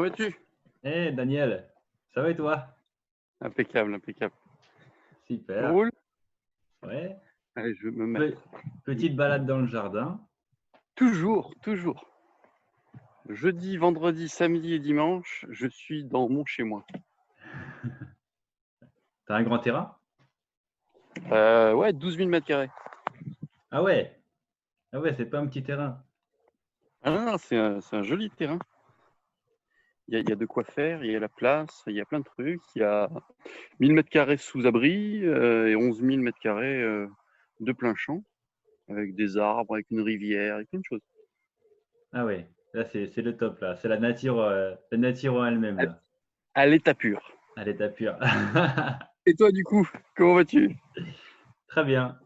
vas-tu? Daniel, ça va et toi? Impeccable, impeccable. Tu Super. roules? Ouais. Allez, je vais me Pe- mettre. Petite balade dans le jardin. Toujours, toujours. Jeudi, vendredi, samedi et dimanche, je suis dans mon chez-moi. T'as un grand terrain? Ouais, 12 000 mètres carrés. Ah ouais. Ah ouais, c'est pas un petit terrain. Ah non, non, c'est un joli terrain. Il y a de quoi faire, il y a la place, il y a plein de trucs. Il y a 1000 mètres carrés sous abri et 11 000 mètres carrés de plein champ, avec des arbres, avec une rivière, avec plein de choses. Ah ouais. Là, c'est le top là. C'est la nature en elle-même À, là. à l'état pur. À l'état pur. Et toi, du coup, comment vas-tu? Très bien.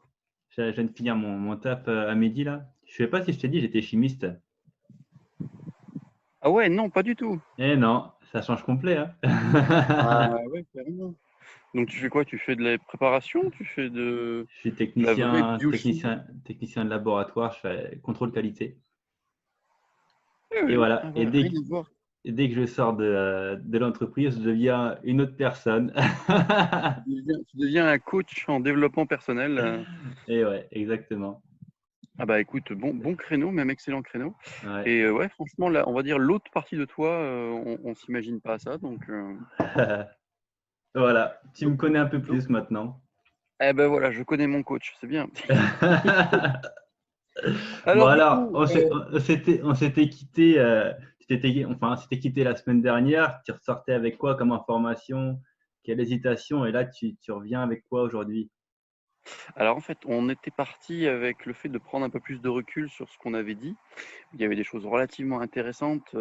Je viens de finir mon taf à midi là. Je sais pas si je t'ai dit, j'étais chimiste. Ah ouais, non, pas du tout. Eh non, ça change complet, hein. Ah ouais, carrément. Donc tu fais quoi? Tu fais de la préparation? Tu fais Je suis de la vraie biochimie? technicien de laboratoire. Je fais contrôle qualité. Ah Et ouais, voilà. ah ouais, rien à voir. Et dès que je sors de l'entreprise, je deviens une autre personne. Tu deviens un coach en développement personnel. Et ouais, exactement. Ah bah écoute, bon créneau, même excellent créneau. Ouais. Et ouais, franchement, là, on va dire l'autre partie de toi, on s'imagine pas ça. Voilà, tu me Donc, connais un peu donc, plus maintenant. eh ben voilà, je connais mon coach, c'est bien. Bon Alors du alors, coup, on s'était quitté, on s'était quitté la semaine dernière. Tu ressortais avec quoi comme information? Quelle hésitation? Et là, tu reviens avec quoi aujourd'hui? alors en fait, on était parti avec le fait de prendre un peu plus de recul sur ce qu'on avait dit. Il y avait des choses relativement intéressantes.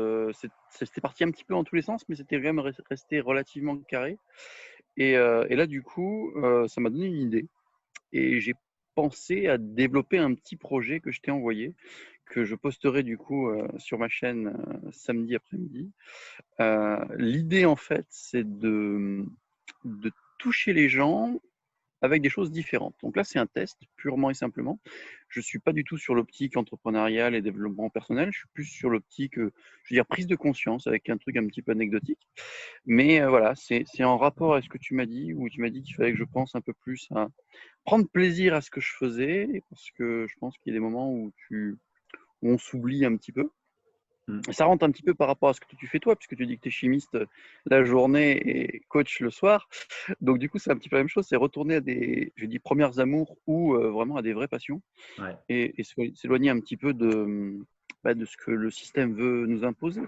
C'était parti un petit peu dans tous les sens, mais c'était quand même resté relativement carré. Et là, du coup, ça m'a donné une idée. Et j'ai pensé à développer un petit projet que je t'ai envoyé, que je posterai du coup sur ma chaîne samedi après-midi. L'idée, en fait, c'est de toucher les gens avec des choses différentes. Donc là, c'est un test, purement et simplement. Je ne suis pas du tout sur l'optique entrepreneuriale et développement personnel, je suis plus sur l'optique, je veux dire, prise de conscience avec un truc un petit peu anecdotique. Mais voilà, c'est en rapport avec ce que tu m'as dit, où tu m'as dit qu'il fallait que je pense un peu plus à prendre plaisir à ce que je faisais, parce que je pense qu'il y a des moments où on s'oublie un petit peu. Hmm. Ça rentre un petit peu par rapport à ce que tu fais toi, puisque tu dis que tu es chimiste la journée et coach le soir. Donc du coup, c'est un petit peu la même chose, c'est retourner à des, je dis, premières amours ou vraiment à des vraies passions Ouais. et s'éloigner un petit peu de ce que le système veut nous imposer.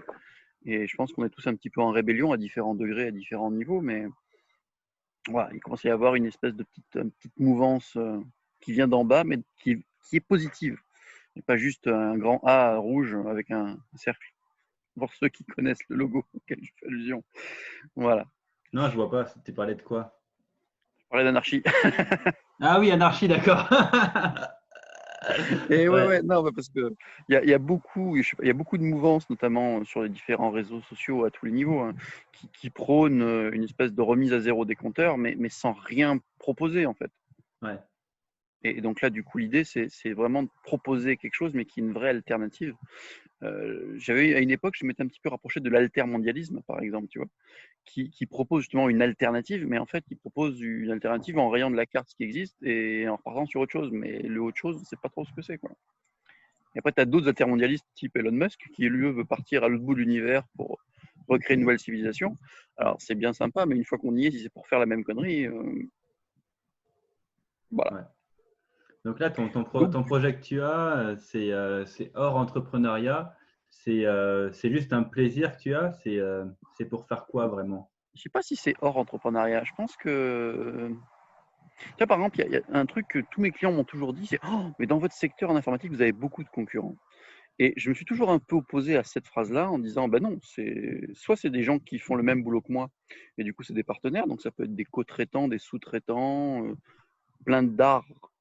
Et je pense qu'on est tous un petit peu en rébellion à différents degrés, à différents niveaux, mais voilà, il commence à y avoir une espèce de petite mouvance qui vient d'en bas, mais qui est positive. Et pas juste un grand A rouge avec un cercle, pour ceux qui connaissent le logo auquel je fais allusion. Voilà. Non, je vois pas. Tu parlais de quoi? Je parlais d'anarchie. Ah oui, anarchie, d'accord. Et ouais, Ouais, ouais, non, parce que il y a beaucoup, je sais pas, il y a beaucoup de mouvances, notamment sur les différents réseaux sociaux à tous les niveaux, hein, qui prônent une espèce de remise à zéro des compteurs, mais sans rien proposer en fait. ouais, Et donc là, du coup, l'idée, c'est vraiment de proposer quelque chose, mais qui est une vraie alternative. À une époque, je m'étais un petit peu rapproché de l'altermondialisme, par exemple, tu vois, qui propose justement une alternative, mais en fait, il propose une alternative en rayant de la carte ce qui existe et en repartant sur autre chose. Mais le autre chose, on ne sait pas trop ce que c'est, quoi. Et après, tu as d'autres altermondialistes type Elon Musk qui, lui, veut partir à l'autre bout de l'univers pour recréer une nouvelle civilisation. Alors, c'est bien sympa, mais une fois qu'on y est, si c'est pour faire la même connerie, voilà. ouais. Donc là, Donc, ton projet que tu as, c'est hors entrepreneuriat. C'est juste un plaisir que tu as. C'est pour faire quoi vraiment? je ne sais pas si c'est hors entrepreneuriat. Je pense que tu vois, par exemple, il y a un truc que tous mes clients m'ont toujours dit, c'est oh, mais dans votre secteur en informatique, vous avez beaucoup de concurrents. Et je me suis toujours un peu opposé à cette phrase-là en disant, ben non, soit c'est des gens qui font le même boulot que moi, et du coup c'est des partenaires, donc ça peut être des co-traitants, des sous-traitants, plein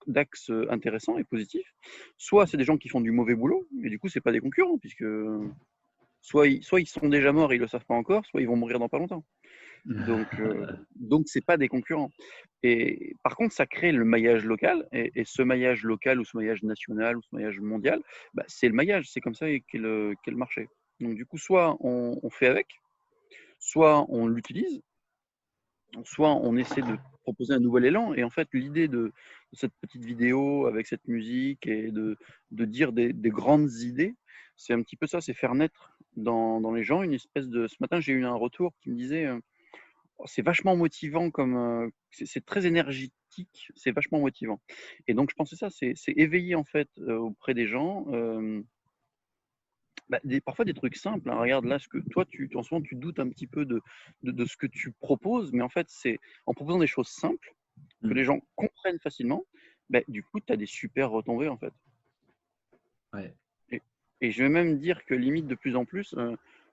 d'axes intéressants et positifs. Soit c'est des gens qui font du mauvais boulot, et du coup c'est pas des concurrents, puisque soit ils sont déjà morts et ils le savent pas encore, soit ils vont mourir dans pas longtemps. Donc c'est pas des concurrents. Et par contre, ça crée le maillage local. Et ce maillage local ou ce maillage national ou ce maillage mondial, bah, c'est le maillage. C'est comme ça qu'est le marché. Donc du coup, soit on fait avec, soit on l'utilise, soit on essaie de proposer un nouvel élan. Et en fait, l'idée de cette petite vidéo avec cette musique et de dire des grandes idées, c'est un petit peu ça, c'est faire naître dans les gens une espèce de… Ce matin, j'ai eu un retour qui me disait c'est vachement motivant, comme c'est très énergétique, c'est vachement motivant. Et donc, je pense que c'est ça, c'est éveiller en fait auprès des gens. Parfois des trucs simples, hein. Regarde là, ce que toi, en ce moment, tu doutes un petit peu de ce que tu proposes, mais en fait, c'est en proposant des choses simples que Mm. les gens comprennent facilement, du coup, tu as des super retombées en fait. Ouais. Et, et je vais même dire que limite de plus en plus,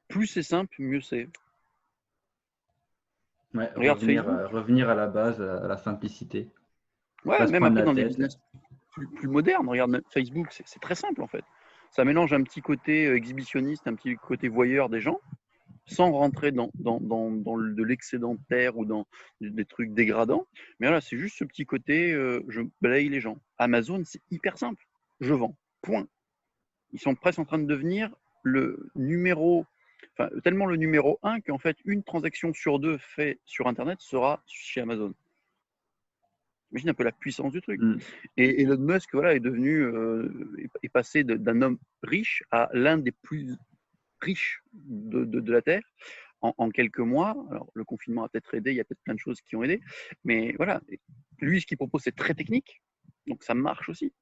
plus c'est simple, mieux c'est. Ouais, Regarde revenir, Facebook, revenir à la base, à la simplicité. ouais, Pas se même prendre après la dans des tête. business plus modernes, regarde même Facebook, c'est très simple en fait. Ça mélange un petit côté exhibitionniste, un petit côté voyeur des gens, sans rentrer dans de l'excédentaire ou dans des trucs dégradants. Mais voilà, c'est juste ce petit côté, je balaye les gens. Amazon, c'est hyper simple. Je vends. Point. Ils sont presque en train de devenir le numéro, enfin, tellement le numéro un qu'en fait, une transaction sur deux faite sur Internet sera chez Amazon. Imagine un peu la puissance du truc. Mm. Et Elon Musk, voilà, est devenu, est passé d'un homme riche à l'un des plus riches de la Terre en quelques mois. Alors, le confinement a peut-être aidé, il y a peut-être plein de choses qui ont aidé, mais voilà, lui, ce qu'il propose, c'est très technique, donc ça marche aussi.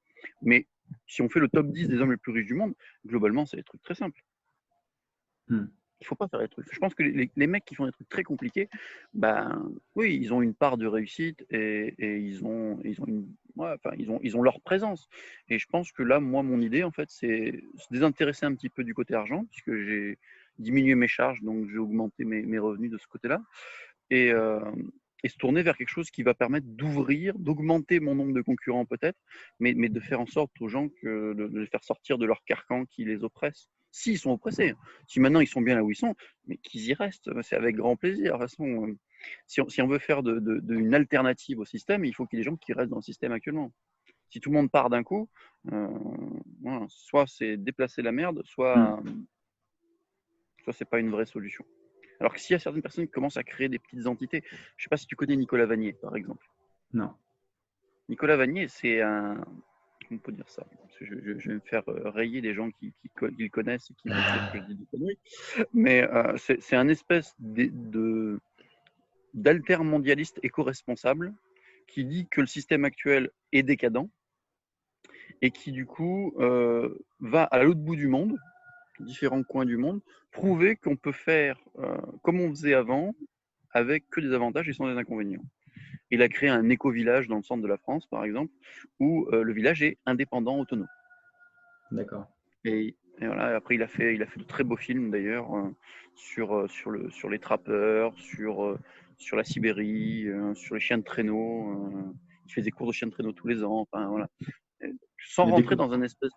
Mais si on fait le top 10 des hommes les plus riches du monde, globalement, c'est des trucs très simples. Mm. Il ne faut pas faire des trucs. Je pense que les mecs qui font des trucs très compliqués, oui, ils ont une part de réussite et ils ont leur présence. Et je pense que là, moi, mon idée, en fait, c'est se désintéresser un petit peu du côté argent, puisque j'ai diminué mes charges, donc j'ai augmenté mes revenus de ce côté-là. Et, euh, et se tourner vers quelque chose qui va permettre d'ouvrir, d'augmenter mon nombre de concurrents peut-être, mais de faire en sorte aux gens de les faire sortir de leur carcan qui les oppresse. S'ils sont oppressés, si maintenant ils sont bien là où ils sont, mais qu'ils y restent, c'est avec grand plaisir. De toute façon, si on veut faire une alternative au système, il faut qu'il y ait des gens qui restent dans le système actuellement. Si tout le monde part d'un coup, voilà, soit c'est déplacer la merde, Mm. soit c'est pas une vraie solution. Alors que s'il y a certaines personnes qui commencent à créer des petites entités, je ne sais pas si tu connais Nicolas Vanier, par exemple. Non. Nicolas Vanier, c'est un… Comment on peut dire ça? Parce que je vais me faire rayer des gens qui le connaissent et qui vont dire que je dis des conneries. Mais c'est un espèce d'altermondialiste éco-responsable qui dit que le système actuel est décadent et qui, du coup, va à l'autre bout du monde, différents coins du monde, prouver qu'on peut faire comme on faisait avant, avec que des avantages et sans des inconvénients. Il a créé un éco-village dans le centre de la France, par exemple, où le village est indépendant, autonome. D'accord. Et voilà, après, il a fait de très beaux films, d'ailleurs, sur les trappeurs, sur la Sibérie, sur les chiens de traîneau. Il fait des cours de chiens de traîneau tous les ans. Enfin, voilà. Sans Mais rentrer découpe. dans un espèce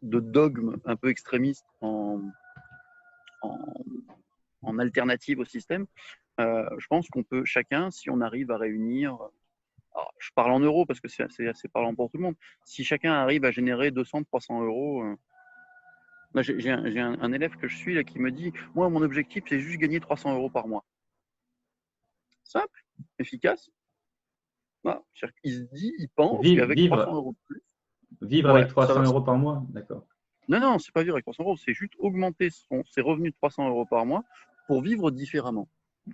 de dogme un peu extrémiste en, en alternative au système, je pense qu'on peut chacun, si on arrive à réunir… Alors, je parle en euros parce que c'est assez parlant pour tout le monde. Si chacun arrive à générer 200-300 euros, là, j'ai un élève que je suis là, qui me dit, moi, mon objectif, c'est juste gagner 300 euros par mois. Simple, efficace. Voilà. Il se dit, il pense Vivre, qu'avec 300 vivre, euros de plus, vivre ouais, avec ça 300 va. euros par mois. D'accord. Non, non, c'est pas vivre avec 300 euros, c'est juste augmenter ses revenus de 300 euros par mois pour vivre différemment.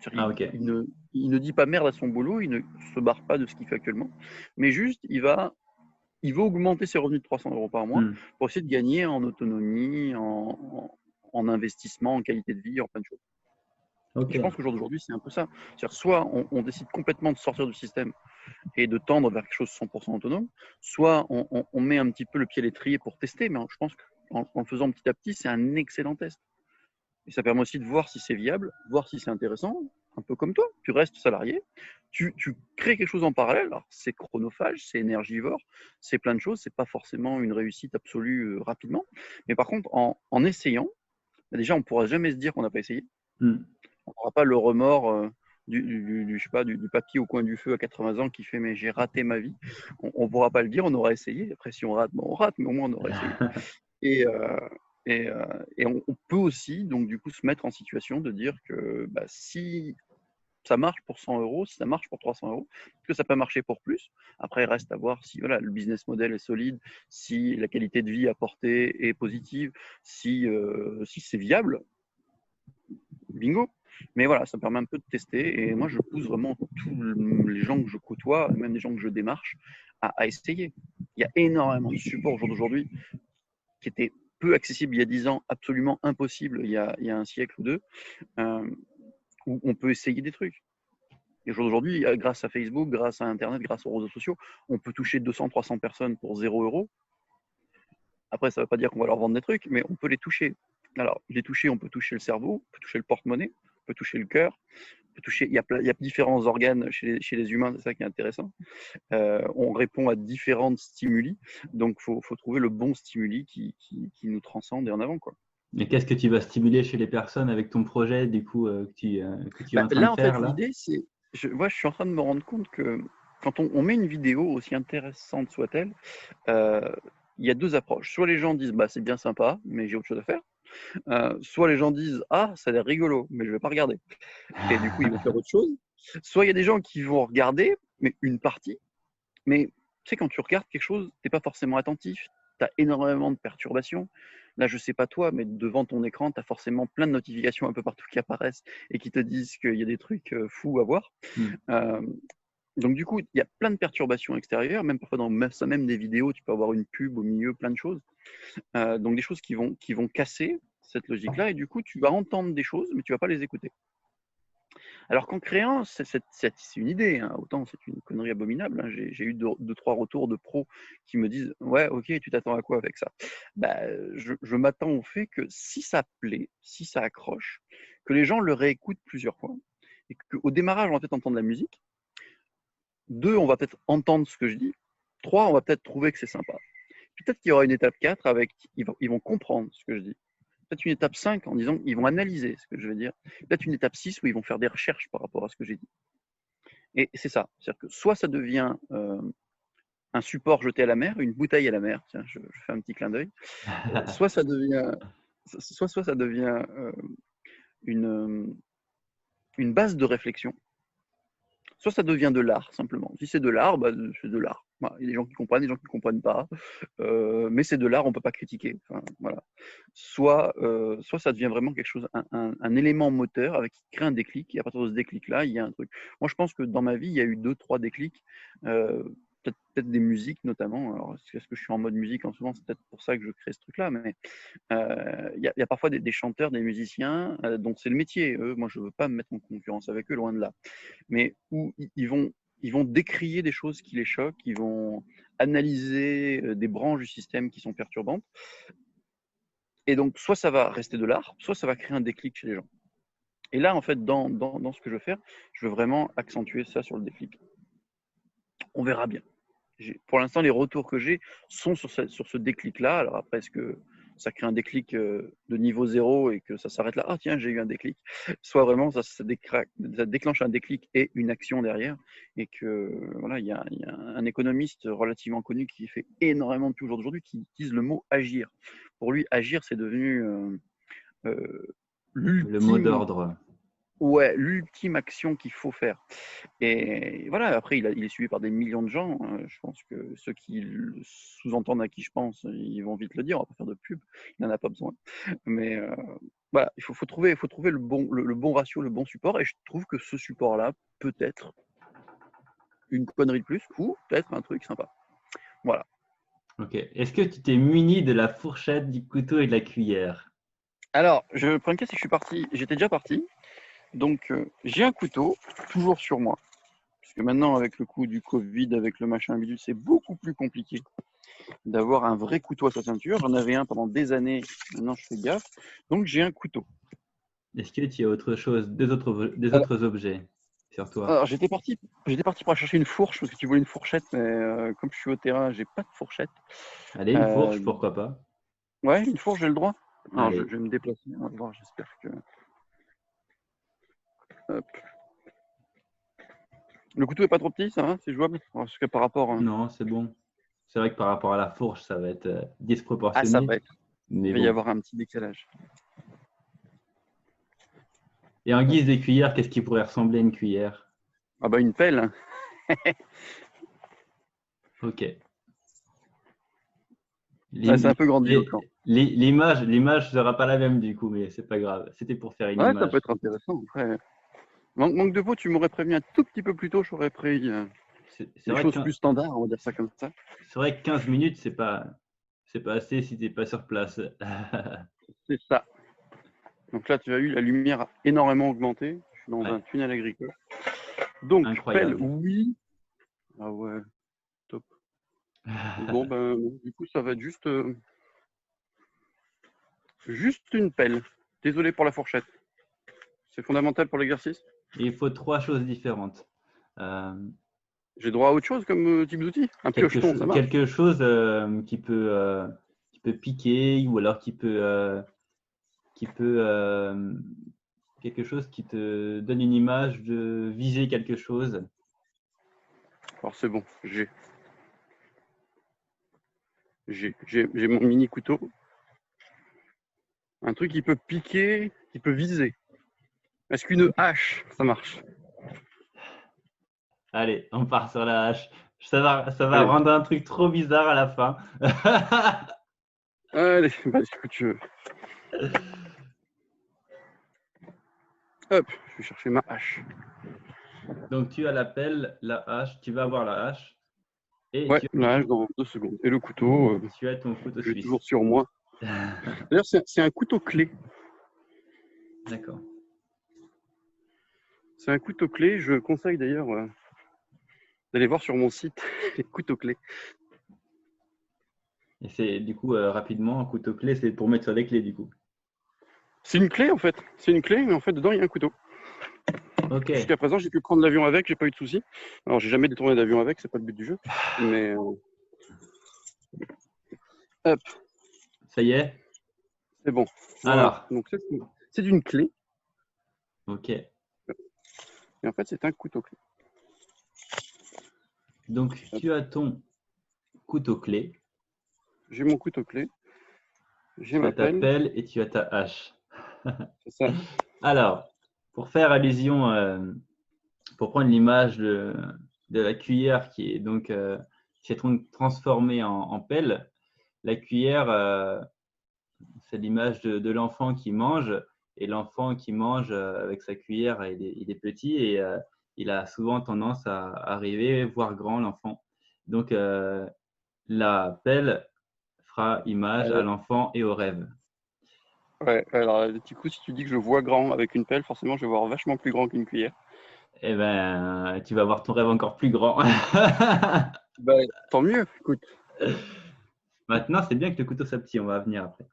Ah, Il, ok. il ne, il ne dit pas merde à son boulot, il ne se barre pas de ce qu'il fait actuellement, mais juste, il veut augmenter ses revenus de 300 euros par mois Mm. pour essayer de gagner en autonomie, en investissement, en qualité de vie, en plein de choses. Et Ok. je pense qu'au jour d'aujourd'hui, c'est un peu ça. C'est-à-dire, soit on décide complètement de sortir du système et de tendre vers quelque chose de 100% autonome, soit on met un petit peu le pied à l'étrier pour tester, mais je pense qu'en le faisant petit à petit, c'est un excellent test. Et ça permet aussi de voir si c'est viable, voir si c'est intéressant, un peu comme toi. Tu restes salarié, tu crées quelque chose en parallèle. Alors, c'est chronophage, c'est énergivore, c'est plein de choses. C'est pas forcément une réussite absolue rapidement. Mais par contre, en essayant, déjà, on ne pourra jamais se dire qu'on n'a pas essayé. Mm. On n'aura pas le remords je sais pas, du papy au coin du feu à 80 ans qui fait mais j'ai raté ma vie. On ne pourra pas le dire, on aura essayé. Après, si on rate, on rate, mais au moins on aura essayé. Et, Et on peut aussi, donc du coup, se mettre en situation de dire que si ça marche pour 100 euros, si ça marche pour 300 euros, que ça peut marcher pour plus. Après, il reste à voir si voilà, le business model est solide, si la qualité de vie apportée est positive, si c'est viable, bingo. Mais voilà, ça permet un peu de tester. Et moi, je pousse vraiment tous les gens que je côtoie, même les gens que je démarche, à essayer. Il y a énormément de supports au jour d'aujourd'hui qui étaient peu accessibles il y a 10 ans, absolument impossibles il y a un siècle ou deux, où on peut essayer des trucs. Et aujourd'hui, grâce à Facebook, grâce à Internet, grâce aux réseaux sociaux, on peut toucher 200, 300 personnes pour 0 euros. Après, ça ne veut pas dire qu'on va leur vendre des trucs, mais on peut les toucher. Alors, les toucher, on peut toucher le cerveau, on peut toucher le porte-monnaie, on peut toucher le cœur, on peut toucher. Il y a différents organes chez les humains, c'est ça qui est intéressant. On répond à différents stimuli, donc il faut trouver le bon stimuli qui nous transcende et en avant, quoi. Et qu'est-ce que tu vas stimuler chez les personnes avec ton projet, du coup, que tu es en train de Là, en fait, faire là? l'idée, c'est. Moi, je suis en train de me rendre compte que quand on met une vidéo, aussi intéressante soit-elle, il y a deux approches. Soit les gens disent c'est bien sympa, mais j'ai autre chose à faire. Soit les gens disent ça a l'air rigolo, mais je vais pas regarder. Et du coup, ils vont faire autre chose. Soit il y a des gens qui vont regarder, mais une partie. Mais tu sais, quand tu regardes quelque chose, tu n'es pas forcément attentif. Tu as énormément de perturbations. Là, je sais pas toi, mais devant ton écran, tu as forcément plein de notifications un peu partout qui apparaissent et qui te disent qu'il y a des trucs fous à voir. Euh, donc du coup, il y a plein de perturbations extérieures, même parfois dans même des vidéos, tu peux avoir une pub au milieu, plein de choses. Donc des choses qui vont casser cette logique-là, et du coup, tu vas entendre des choses, mais tu vas pas les écouter. Alors qu'en créant, c'est une idée, hein, autant c'est une connerie abominable. Hein. J'ai eu deux, trois retours de pros qui me disent ouais, ok, tu t'attends à quoi avec ça? Je m'attends au fait que si ça plaît, si ça accroche, que les gens le réécoutent plusieurs fois, et qu'au démarrage, on va peut-être entendre la musique. 2, on va peut-être entendre ce que je dis. 3, on va peut-être trouver que c'est sympa. Peut-être qu'il y aura une étape 4 avec ils vont comprendre ce que je dis. Peut-être une étape 5 en disant ils vont analyser ce que je vais dire. Peut-être une étape 6 où ils vont faire des recherches par rapport à ce que j'ai dit. Et c'est ça. C'est-à-dire que soit ça devient un support jeté à la mer, une bouteille à la mer, tiens, je fais un petit clin d'œil, soit ça devient, soit ça devient une base de réflexion, soit ça devient de l'art, simplement. Si c'est de l'art, c'est de l'art. Voilà. Il y a des gens qui comprennent, des gens qui ne comprennent pas. Mais c'est de l'art, on ne peut pas critiquer. Enfin, voilà. Soit ça devient vraiment quelque chose, un élément moteur avec qui crée un déclic. Et à partir de ce déclic-là, il y a un truc. Moi, je pense que dans ma vie, il y a eu 2-3 déclics. Peut-être des musiques notamment. Alors, est-ce que je suis en mode musique en ce moment? C'est peut-être pour ça que je crée ce truc-là. Mais il y a parfois des chanteurs, des musiciens, dont c'est le métier. Eux, moi, je ne veux pas me mettre en concurrence avec eux, loin de là. Mais où ils vont décrier des choses qui les choquent, ils vont analyser des branches du système qui sont perturbantes. Et donc, soit ça va rester de l'art, soit ça va créer un déclic chez les gens. Et là, en fait, dans ce que je veux faire, je veux vraiment accentuer ça sur le déclic. On verra bien. Pour l'instant, les retours que j'ai sont sur ce déclic-là. Alors après, est-ce que ça crée un déclic de niveau 0 et que ça s'arrête là? Ah tiens, j'ai eu un déclic. Soit vraiment, ça déclenche un déclic et une action derrière. Et que voilà, il y a un économiste relativement connu qui fait énormément de toujours d'aujourd'hui qui utilise le mot agir. Pour lui, agir, c'est devenu Le mot l'ultime. d'ordre. Ouais, l'ultime action qu'il faut faire. Et voilà, après, il est suivi par des millions de gens. Je pense que ceux qui sous-entendent à qui je pense, ils vont vite le dire, on va pas faire de pub, il n'en a pas besoin. Mais voilà, il faut trouver le bon ratio, le bon support. Et je trouve que ce support-là peut être une connerie de plus ou peut-être un truc sympa. Voilà. Ok. Est-ce que tu t'es muni de la fourchette, du couteau et de la cuillère? Alors, je prends une caisse et j'étais déjà parti. Donc, j'ai un couteau, toujours sur moi. Parce que maintenant, avec le coup du Covid, avec le machin bidule, c'est beaucoup plus compliqué d'avoir un vrai couteau à sa ceinture. J'en avais un pendant des années, maintenant je fais gaffe. Donc j'ai un couteau. Est-ce que tu as autre chose, des Alors, autres objets sur toi? alors, j'étais parti pour chercher une fourche parce que tu voulais une fourchette, mais comme je suis au terrain, j'ai pas de fourchette. Allez, une fourche, pourquoi pas? Ouais, une fourche, j'ai le droit. Alors je Allez. vais me déplacer, on va voir, j'espère que. Hop. Le couteau est pas trop petit, ça va, c'est jouable. Parce que par rapport. Non, c'est bon. C'est vrai que par rapport à la fourche, ça va être Ah, ça disproportionné. va être. Il Mais va y bon. avoir un petit décalage. Et en guise de cuillère, qu'est-ce qui pourrait ressembler à une cuillère? Ah bah une pelle. Ok. Ouais, c'est un peu grandiloquent. L'image sera pas la même du coup, mais c'est pas grave. C'était pour faire une Ouais, ça peut image. être intéressant. Après, manque de peau, tu m'aurais prévenu un tout petit peu plus tôt, j'aurais pris C'est des vrai choses que plus standards, on va dire ça comme ça. c'est vrai que 15 minutes, c'est pas assez si t'es pas sur place. C'est ça. Donc là, tu as eu la lumière a énormément augmenté. Je suis dans Ouais, un tunnel agricole. Donc, pelle, incroyable. oui. Ah ouais, top. Bon, ben, du coup, ça va être juste une pelle. Désolé pour la fourchette. C'est fondamental pour l'exercice. Il faut trois choses différentes. Euh, J'ai droit à autre chose comme type d'outil. Un piocheton, ça marche. quelque chose qui peut piquer ou alors qui peut quelque chose qui te donne une image de viser quelque chose. Alors, c'est bon, j'ai mon mini couteau. Un truc qui peut piquer, qui peut viser. Est-ce qu'une hache, ça marche? Allez, on part sur la hache. Ça va Allez, rendre un truc trop bizarre à la fin. allez, bah, écoute, hop, je vais chercher ma hache. Donc tu as la pelle, la hache, tu vas avoir la hache et Ouais, la hache dans 2 secondes. Et le couteau, tu as ton couteau je l'ai suisse. toujours sur moi. D'ailleurs, c'est un couteau clé. D'accord. C'est un couteau clé. Je conseille d'ailleurs d'aller voir sur mon site les couteaux clés. Et c'est du coup rapidement un couteau clé, c'est pour mettre sur des clés du coup. C'est une clé en fait. C'est une clé, mais en fait dedans il y a un couteau. Ok. Jusqu'à présent, j'ai pu prendre l'avion avec, j'ai pas eu de soucis. Alors, j'ai jamais détourné d'avion avec, c'est pas le but du jeu. Mais hop, Ça y est. c'est bon. Voilà. Alors, Donc c'est d'une clé. ok. Et en fait, c'est un couteau clé. Donc Hop. tu as ton couteau clé, J'ai mon couteau clé. J'ai tu as ma ta pelle. pelle et tu as ta hache. C'est ça. Alors, pour faire allusion, pour prendre l'image de la cuillère qui est donc qui s'est transformée en pelle, la cuillère, c'est l'image de l'enfant qui mange. Et l'enfant qui mange avec sa cuillère, il est petit et il a souvent tendance à arriver, voir grand l'enfant. Donc, la pelle fera image à l'enfant et au rêve. Ouais, alors du coup, si tu dis que je vois grand avec une pelle, forcément, je vais voir vachement plus grand qu'une cuillère. Eh ben, tu vas voir ton rêve encore plus grand. Bah, tant mieux, écoute. Maintenant, c'est bien que le couteau soit petit, on va venir après.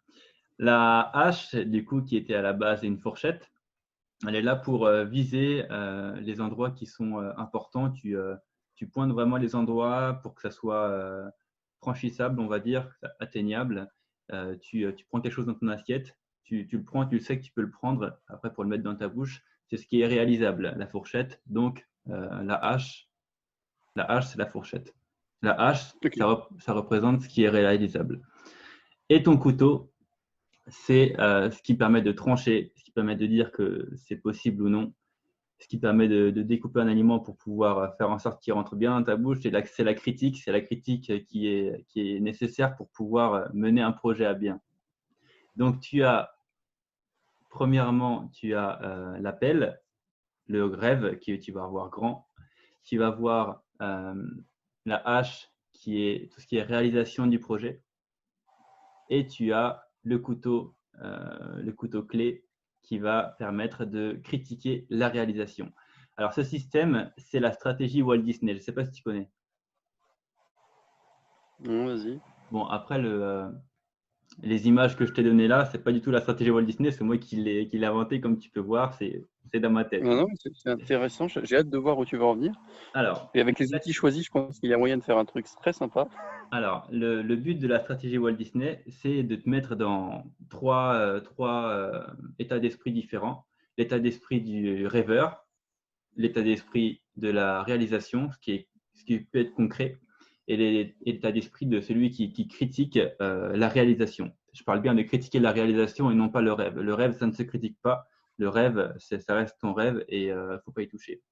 La hache, du coup, qui était à la base une fourchette, elle est là pour viser les endroits qui sont importants. Tu pointes vraiment les endroits pour que ça soit franchissable, on va dire, atteignable. Tu prends quelque chose dans ton assiette, tu le prends, tu sais que tu peux le prendre. Après, pour le mettre dans ta bouche, c'est ce qui est réalisable. La fourchette, donc la hache, c'est la fourchette. La hache, Ok. ça représente ce qui est réalisable. Et ton couteau, c'est ce qui permet de trancher, ce qui permet de dire que c'est possible ou non, ce qui permet de découper un aliment pour pouvoir faire en sorte qu'il rentre bien dans ta bouche. C'est la critique qui est nécessaire pour pouvoir mener un projet à bien. Donc, premièrement, tu as la pelle, le grève, qui tu vas avoir grand. Tu vas voir la hache, qui est tout ce qui est réalisation du projet. Et tu as le couteau clé qui va permettre de critiquer la réalisation. Alors, ce système, c'est la stratégie Walt Disney. Je ne sais pas si tu connais. Non, vas-y. Bon, après, les images que je t'ai données là, ce n'est pas du tout la stratégie Walt Disney, c'est moi qui l'ai inventé, comme tu peux voir, c'est dans ma tête. Non, non, c'est intéressant. J'ai hâte de voir où tu vas en venir. Alors, Et avec les outils choisis, je pense qu'il y a moyen de faire un truc très sympa. le but de la stratégie Walt Disney, c'est de te mettre dans trois états d'esprit différents. L'état d'esprit du rêveur, l'état d'esprit de la réalisation, ce qui peut être concret, et l'état d'esprit de celui qui critique la réalisation. je parle bien de critiquer la réalisation et non pas le rêve. Le rêve, ça ne se critique pas. Le rêve, ça reste ton rêve et il ne faut pas y toucher.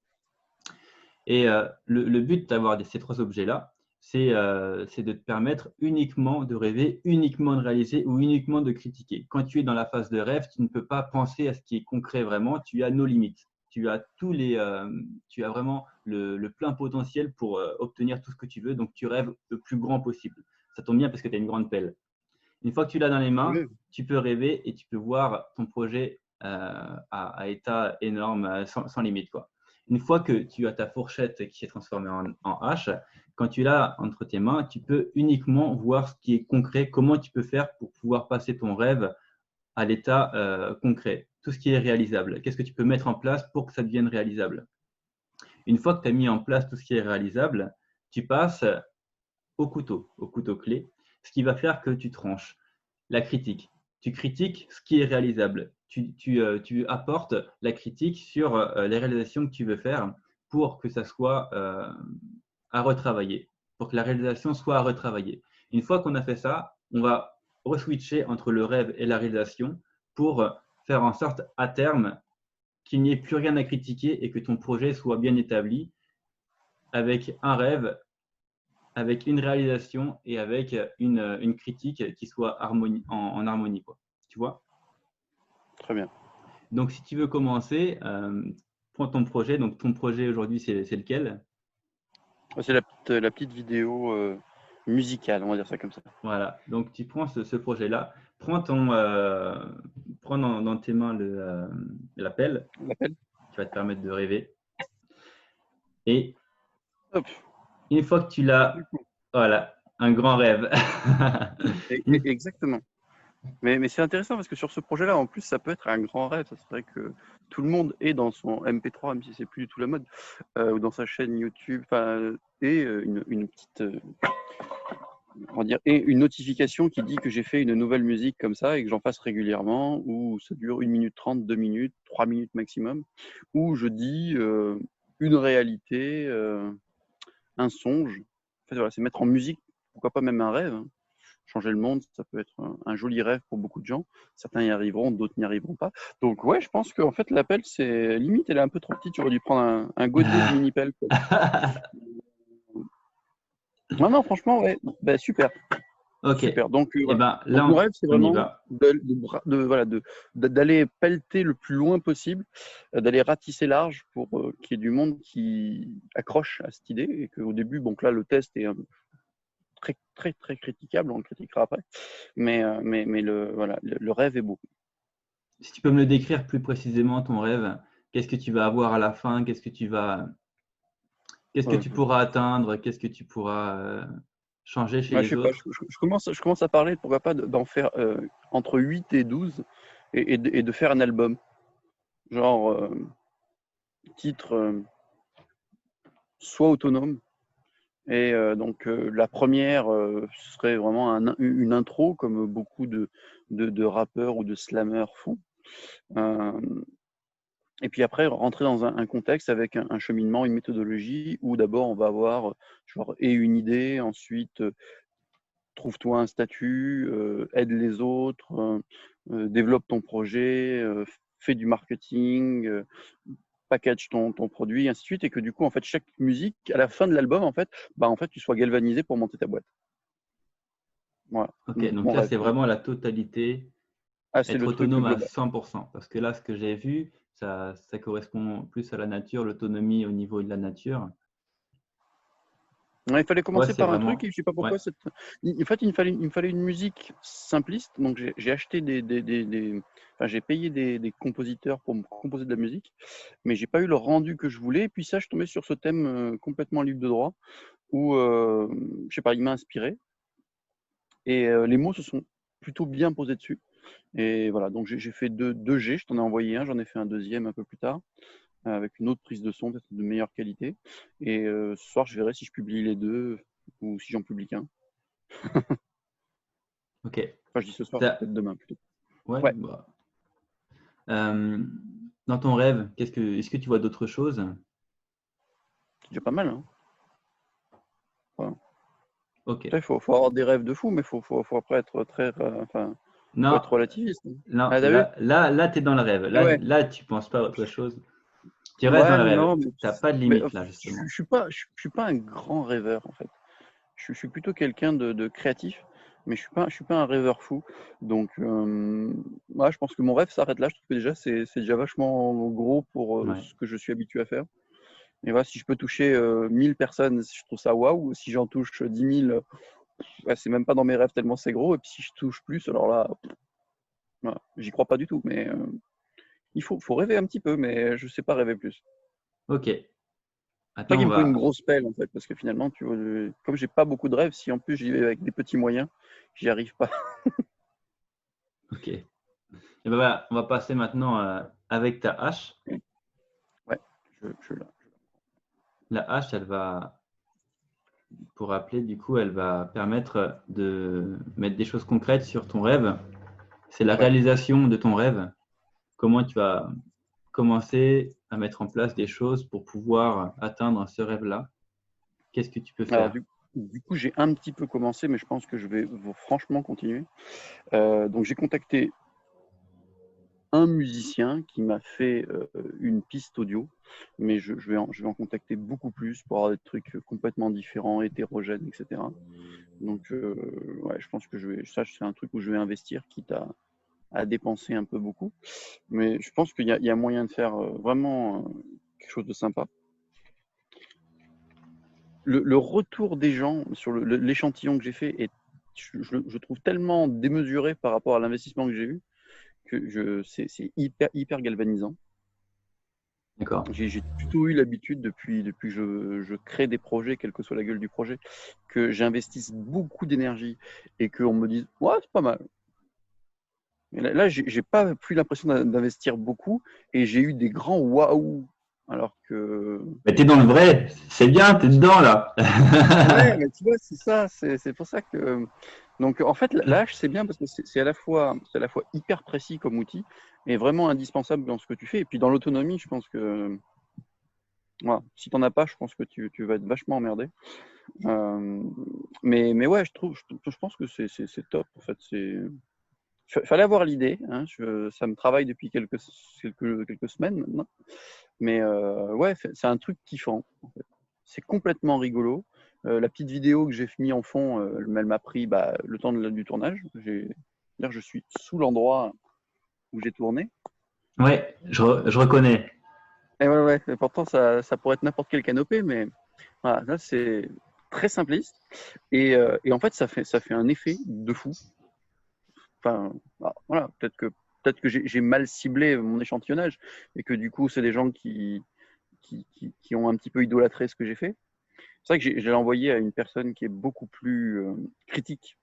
Et le but d'avoir ces 3 objets-là, c'est de te permettre uniquement de rêver, uniquement de réaliser ou uniquement de critiquer. Quand tu es dans la phase de rêve, tu ne peux pas penser à ce qui est concret vraiment. Tu as nos limites. Tu as vraiment le plein potentiel pour obtenir tout ce que tu veux. Donc, tu rêves le plus grand possible. Ça tombe bien parce que tu as une grande pelle. Une fois que tu l'as dans les mains, Oui. tu peux rêver et tu peux voir ton projet à état énorme, sans limite, quoi. Une fois que tu as ta fourchette qui s'est transformée en hache, quand tu l'as entre tes mains, tu peux uniquement voir ce qui est concret, comment tu peux faire pour pouvoir passer ton rêve à l'état concret, tout ce qui est réalisable. Qu'est-ce que tu peux mettre en place pour que ça devienne réalisable? Une fois que tu as mis en place tout ce qui est réalisable, tu passes au couteau clé, ce qui va faire que tu tranches. La critique. Tu critiques ce qui est réalisable. Tu apportes la critique sur les réalisations que tu veux faire pour que ça soit à retravailler, pour que la réalisation soit à retravailler. Une fois qu'on a fait ça, on va reswitcher entre le rêve et la réalisation pour faire en sorte à terme qu'il n'y ait plus rien à critiquer et que ton projet soit bien établi avec un rêve, avec une réalisation et avec une critique qui soit en harmonie, quoi. Tu vois? Très bien. Donc, si tu veux commencer, prends ton projet. Donc, ton projet aujourd'hui, c'est lequel? C'est la petite vidéo musicale, on va dire ça comme ça. Voilà. Donc, tu prends ce projet-là. Prends dans tes mains la pelle On l'appelle. qui va te permettre de rêver. Et Hop. une fois que tu l'as, Du coup. voilà, un grand rêve. Exactement. Mais c'est intéressant parce que sur ce projet-là, en plus, ça peut être un grand rêve. Ça serait que tout le monde est dans son MP3, même si c'est plus du tout la mode, ou dans sa chaîne YouTube, et une petite, on va dire, et une notification qui dit que j'ai fait une nouvelle musique comme ça et que j'en fasse régulièrement, où ça dure 1 minute 30, 2 minutes, 3 minutes maximum, où je dis une réalité, un songe. En fait, voilà, c'est mettre en musique, pourquoi pas même un rêve, hein. Changer le monde, ça peut être un joli rêve pour beaucoup de gens. Certains y arriveront, d'autres n'y arriveront pas. Donc ouais, je pense qu'en fait l'appel, c'est limite, elle est un peu trop petite. J'aurais dû prendre un godier de mini pelle. Non, non, franchement, ouais, bah, super, Ok. super. Donc Eh voilà. ben, Donc mon là, rêve, c'est on y vraiment va. voilà, d'aller pelleter le plus loin possible, d'aller ratisser large pour qu'il y ait du monde qui accroche à cette idée et qu'au début, bon, que là, le test est très, très, très critiquable, on le critiquera après. Mais voilà, le rêve est beau. Si tu peux me le décrire plus précisément, ton rêve, qu'est-ce que tu vas avoir à la fin? Qu'est-ce que tu Euh, pourras atteindre? Qu'est-ce que tu pourras changer chez Ouais, je les sais pas, autres? je commence à parler, pourquoi pas, d'en faire entre 8 et 12 et de faire un album. Genre, titre soit autonome. Et donc, la première, ce serait vraiment une intro, comme beaucoup de rappeurs ou de slammers font. Euh, et puis après, rentrer dans un contexte avec un cheminement, une méthodologie, où d'abord on va avoir genre, et une idée, ensuite trouve-toi un statut, aide les autres, développe ton projet, fais du marketing, package ton produit, et ainsi de suite. Et que du coup, en fait, chaque musique, à la fin de l'album, en fait, tu sois galvanisé pour monter ta boîte. Voilà, Ok, donc mon là, rêve. c'est vraiment la totalité, Ah, c'est être le truc autonome à global. 100%. Parce que là, ce que j'ai vu, ça correspond plus à la nature, l'autonomie au niveau de la nature. Ouais, il fallait Ouais, commencer c'est par un truc, vraiment. et je sais pas Ouais. pourquoi. En fait, il me fallait une musique simpliste. Donc, j'ai acheté enfin, j'ai payé des compositeurs pour me composer de la musique, mais j'ai pas eu le rendu que je voulais. Et puis ça, je tombais sur ce thème complètement libre de droit, où, je sais pas, il m'a inspiré. Et les mots se sont plutôt bien posés dessus. Et voilà, donc j'ai fait deux G, je t'en ai envoyé un, j'en ai fait un deuxième un peu plus tard, avec une autre prise de son, peut-être de meilleure qualité. Et ce soir, je verrai si je publie les deux ou si j'en publie qu'un. Ok. Enfin, je dis ce soir, c'est T'as- peut-être demain plutôt. Ouais, Ouais, bah. Euh, Dans ton rêve, est-ce que tu vois d'autres choses? c'est déjà pas mal, hein. Voilà. Ok. Après, faut avoir des rêves de fou, mais faut après être très, enfin, Faut Non, être relativiste. non, Ah, t'as vu? tu es dans le rêve. Ah ouais. Là, tu penses pas à autre chose. Tu restes dans Ouais, le rêve. non, Tu n'as pas de mais limite là, justement. je suis pas un grand rêveur en fait. Je suis plutôt quelqu'un de créatif, mais je suis pas un rêveur fou. Donc, ouais, je pense que mon rêve s'arrête là. Je trouve que déjà, c'est déjà vachement gros pour Ouais. ce que je suis habitué à faire. Et voilà, si je peux toucher 1000 personnes, je trouve ça waouh. Si j'en touche 10 000, ouais, c'est même pas dans mes rêves tellement c'est gros. Et puis si je touche plus, alors là, voilà, j'y crois pas du tout. Mais faut rêver un petit peu, mais je sais pas rêver plus. Ok. C'est pas Maintenant, qu'il on me faut une va. grosse pelle en fait, parce que finalement, tu vois, comme j'ai pas beaucoup de rêves, si en plus j'y vais avec des petits moyens, j'y arrive pas. Ok. Et ben voilà, on va passer maintenant avec ta hache. Ouais, je là. La hache, elle va, pour rappeler, du coup, elle va permettre de mettre des choses concrètes sur ton rêve. C'est la Ouais. réalisation de ton rêve. Comment tu vas commencer à mettre en place des choses pour pouvoir atteindre ce rêve-là. Qu'est-ce que tu peux Alors faire? du coup, j'ai un petit peu commencé, mais je pense que je vais franchement continuer. Donc j'ai contacté un musicien qui m'a fait une piste audio, mais je vais en contacter beaucoup plus pour avoir des trucs complètement différents, hétérogènes, etc. Donc ouais, je pense que ça, c'est un truc où je vais investir, quitte à dépenser un peu beaucoup. Mais je pense qu'il y a moyen de faire vraiment quelque chose de sympa. Le retour des gens sur l'échantillon que j'ai fait est, je trouve tellement démesuré par rapport à l'investissement que j'ai eu que c'est hyper, hyper galvanisant. D'accord. J'ai plutôt eu l'habitude depuis que je crée des projets, quelle que soit la gueule du projet, que j'investisse beaucoup d'énergie et qu'on me dise ouais, c'est pas mal. Mais là j'ai pas plus l'impression d'investir beaucoup et j'ai eu des grands waouh. Alors que Mais tu es dans le vrai, c'est bien, tu es dedans là. ouais, mais tu vois, c'est ça, c'est pour ça que. Donc, en fait, la hache, c'est bien parce que c'est à la fois hyper précis comme outil et vraiment indispensable dans ce que tu fais. Et puis, dans l'autonomie, je pense que. Voilà, si t'en as pas, je pense que tu vas être vachement emmerdé. Euh, mais ouais, je pense que c'est top. En fait, fallait avoir l'idée. Hein, ça me travaille depuis quelques semaines maintenant. Mais ouais, c'est un truc kiffant. C'est complètement rigolo. La petite vidéo que j'ai mis en fond, elle m'a pris le temps du tournage. D'ailleurs, je suis sous l'endroit où j'ai tourné. Ouais, je reconnais. Et ouais, ouais, et pourtant, ça pourrait être n'importe quel canopé, mais voilà, là, c'est très simpliste. Et en fait, ça fait un effet de fou. Enfin, voilà, peut-être que j'ai mal ciblé mon échantillonnage et que du coup, c'est des gens qui ont un petit peu idolâtré ce que j'ai fait. C'est vrai que je l'ai envoyé à une personne qui est beaucoup plus critique,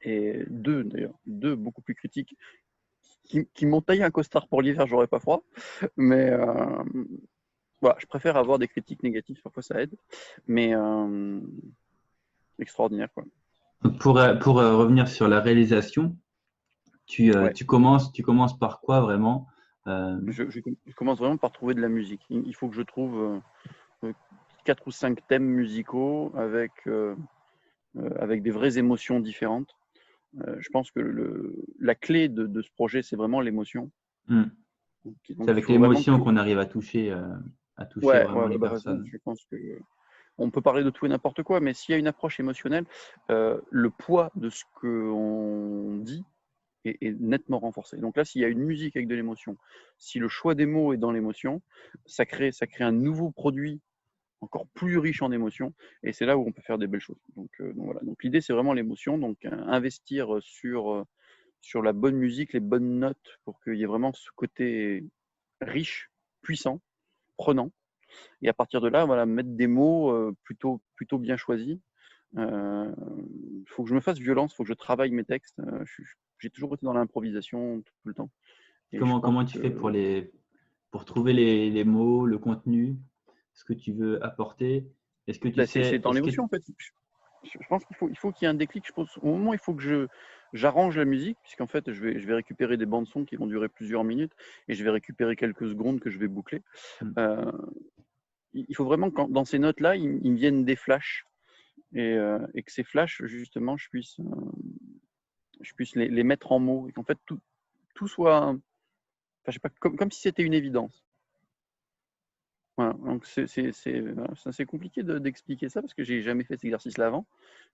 et deux d'ailleurs, deux beaucoup plus critiques, qui m'ont taillé un costard pour l'hiver, j'aurais pas froid. Mais voilà, je préfère avoir des critiques négatives, parfois ça aide. Mais extraordinaire, quoi. Donc pour revenir sur la réalisation, Ouais, tu commences par quoi vraiment? je commence vraiment par trouver de la musique. Il faut que je trouve 4 ou 5 thèmes musicaux avec des vraies émotions différentes. Je pense que la clé de ce projet, c'est vraiment l'émotion. Hmm. C'est Donc, il avec faut vraiment que. l'émotion qu'on arrive à toucher Ouais, vraiment ouais, les ouais, bah, ça, personnes. je pense que on peut parler de tout et n'importe quoi, mais s'il y a une approche émotionnelle, le poids de ce qu'on dit est nettement renforcé. Donc là, s'il y a une musique avec de l'émotion, si le choix des mots est dans l'émotion, ça crée un nouveau produit encore plus riche en émotions, et c'est là où on peut faire des belles choses. Donc voilà. Donc l'idée, c'est vraiment l'émotion. Donc investir sur la bonne musique, les bonnes notes, pour qu'il y ait vraiment ce côté riche, puissant, prenant. Et à partir de là, voilà, mettre des mots plutôt bien choisis. Il faut que je me fasse violence, il faut que je travaille mes textes. J'ai toujours été dans l'improvisation tout le temps. Et je pense Comment tu fais que pour trouver les mots, le contenu, ce que tu veux apporter? Est-ce que tu c'est sais, dans l'émotion, en fait. Je pense qu'il faut qu'il y ait un déclic. Je pense, au moment où il faut que j'arrange la musique, puisqu'en fait, je vais récupérer des bandes son qui vont durer plusieurs minutes et je vais récupérer quelques secondes que je vais boucler. Hmm. Euh, il faut vraiment que dans ces notes-là, il me viennent des flashs et que ces flashs, justement, je puisse je puisse les mettre en mots et qu'en fait tout soit, enfin, je sais pas, comme si c'était une évidence. Voilà, donc voilà, c'est assez compliqué d'expliquer ça parce que j'ai jamais fait cet exercice-là avant.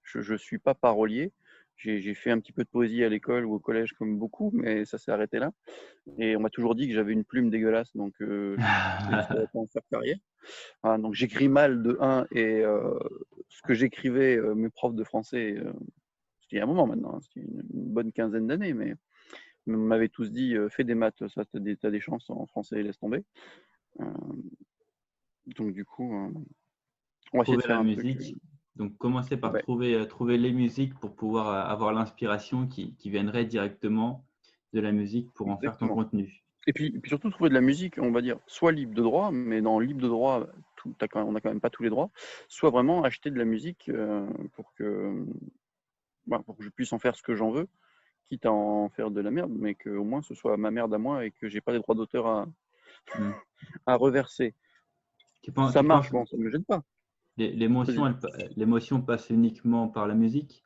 Je suis pas parolier. J'ai fait un petit peu de poésie à l'école ou au collège comme beaucoup, mais ça s'est arrêté là. Et on m'a toujours dit que j'avais une plume dégueulasse, donc je ne savais pas en faire carrière. Voilà, donc j'écris mal de 1 et ce que j'écrivais, mes profs de français, c'était il y a un moment maintenant, hein, c'était une bonne quinzaine d'années, mais on m'avait tous dit fais des maths, ça t'as des chances en français, laisse tomber. Euh, donc du coup, on va essayer de Trouver faire la un truc. musique. Donc, commencer par Ouais, trouver les musiques pour pouvoir avoir l'inspiration qui viendrait directement de la musique pour en faire ton exactement. contenu. Et puis surtout trouver de la musique, on va dire, soit libre de droit, mais dans libre de droit, on n'a quand même pas tous les droits, soit vraiment acheter de la musique pour que je puisse en faire ce que j'en veux, quitte à en faire de la merde, mais qu'au moins ce soit ma merde à moi et que j'ai pas des droits d'auteur Hmm. à reverser. Ça Tu marche, penses bon, ça me gêne pas. l'émotion, Vas-y. l'émotion passe uniquement par la musique?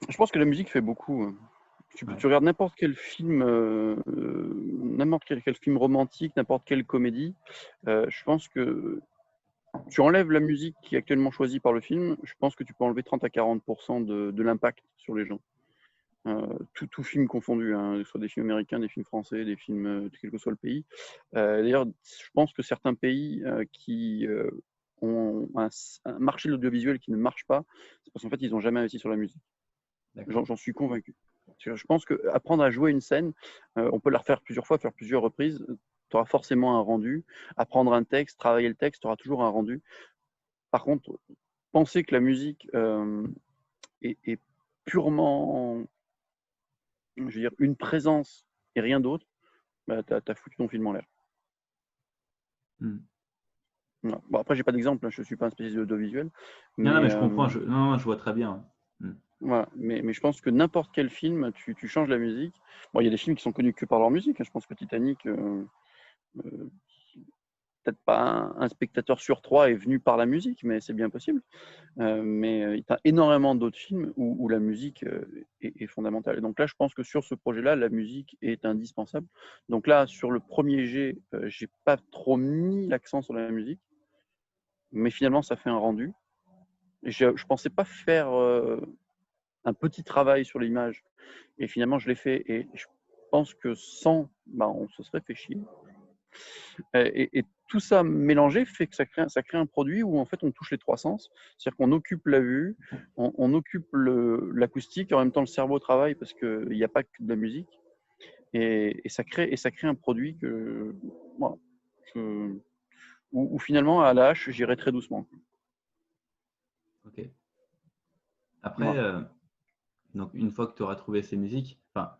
Je pense que la musique fait beaucoup. Ouais. Tu regardes n'importe quel film, n'importe quel film romantique, n'importe quelle comédie, je pense que tu enlèves la musique qui est actuellement choisie par le film, je pense que tu peux enlever 30 à 40% de l'impact sur les gens. Tout film confondu, hein, que ce soit des films américains, des films français, des films de quel que soit le pays. D'ailleurs, je pense que certains pays qui ont un marché de l'audiovisuel qui ne marche pas, c'est parce qu'en fait, ils n'ont jamais investi sur la musique. D'accord. J'en suis convaincu. Je pense qu'apprendre à jouer une scène, on peut la refaire plusieurs fois, faire plusieurs reprises. Tu auras forcément un rendu. Apprendre un texte, travailler le texte, tu auras toujours un rendu. Par contre, penser que la musique est purement, je veux dire, une présence et rien d'autre, bah, tu as foutu ton film en l'air. Hmm. Voilà. Bon, après, j'ai pas d'exemple, hein, je ne suis pas un spécialiste de l'audiovisuel, Non, non, mais, mais je comprends. Non, non, je vois très bien. Hmm. voilà. Mais je pense que n'importe quel film, tu changes la musique. Bon, il y a des films qui sont connus que par leur musique, hein. Je pense que Titanic, euh, peut-être pas un spectateur sur 3 est venu par la musique, mais c'est bien possible. Mais il y a énormément d'autres films où la musique est fondamentale. Et donc là, je pense que sur ce projet-là, la musique est indispensable. Donc là, sur le premier jet, j'ai pas trop mis l'accent sur la musique, mais finalement, ça fait un rendu. Et je pensais pas faire un petit travail sur l'image, et finalement, je l'ai fait. Et je pense que sans, bah, on se serait fait chier. Et tout ça mélangé fait que ça crée un produit où en fait on touche les trois sens. C'est-à-dire qu'on occupe la vue, on occupe l'acoustique, et en même temps le cerveau travaille parce qu'il n'y a pas que de la musique. Et ça crée un produit voilà, où finalement à la hache j'irai très doucement. Ok. Après, Voilà. donc une fois que tu auras trouvé ces musiques, enfin,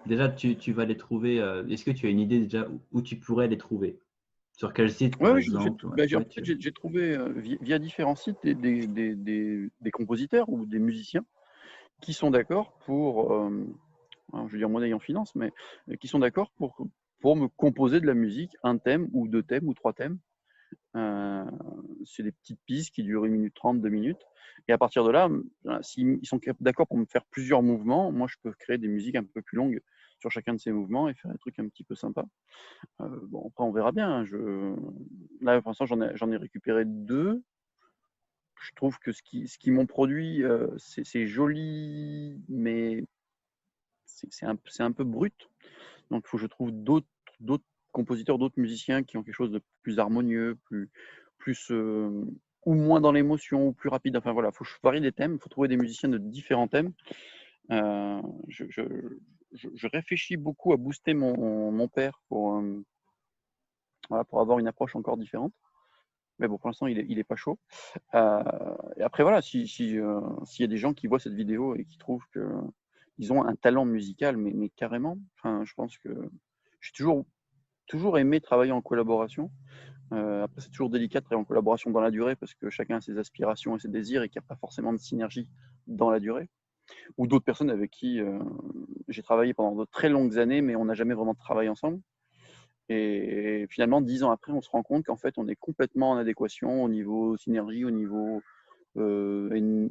déjà tu vas les trouver. Est-ce que tu as une idée déjà où tu pourrais les trouver? Sur quel site, Ouais, par ouais, exemple? Ouais, en ouais, fait, j'ai trouvé via différents sites des compositeurs ou des musiciens qui sont d'accord pour, alors, je veux dire monnaie en finance, mais qui sont d'accord pour me composer de la musique, un thème ou deux thèmes ou trois thèmes. Euh, c'est des petites pistes qui durent 1 minute 30, 2 minutes. Et à partir de là, s'ils sont d'accord pour me faire plusieurs mouvements, moi je peux créer des musiques un peu plus longues sur chacun de ces mouvements et faire des trucs un petit peu sympas. Bon, après on verra bien, hein. Là pour l'instant j'en ai récupéré deux. Je trouve que ce qui m'ont produit, c'est joli, mais c'est un peu brut. Donc, il faut que je trouve d'autres compositeurs, d'autres musiciens qui ont quelque chose de plus harmonieux, plus ou moins dans l'émotion, ou plus rapide. Enfin voilà, il faut que je varie des thèmes, il faut trouver des musiciens de différents thèmes. Euh, je, je, je réfléchis beaucoup à booster mon père voilà, pour avoir une approche encore différente. Mais bon, pour l'instant, il est pas chaud. Et après, voilà, s'il y a des gens qui voient cette vidéo et qui trouvent qu'ils ont un talent musical, mais carrément, enfin, je pense que j'ai toujours aimé travailler en collaboration. Après, c'est toujours délicat de travailler en collaboration dans la durée parce que chacun a ses aspirations et ses désirs et qu'il n'y a pas forcément de synergie dans la durée. Ou d'autres personnes avec qui j'ai travaillé pendant de très longues années, mais on n'a jamais vraiment travaillé ensemble. Et finalement, 10 ans après, on se rend compte qu'en fait, on est complètement en adéquation au niveau synergie, au niveau. Euh,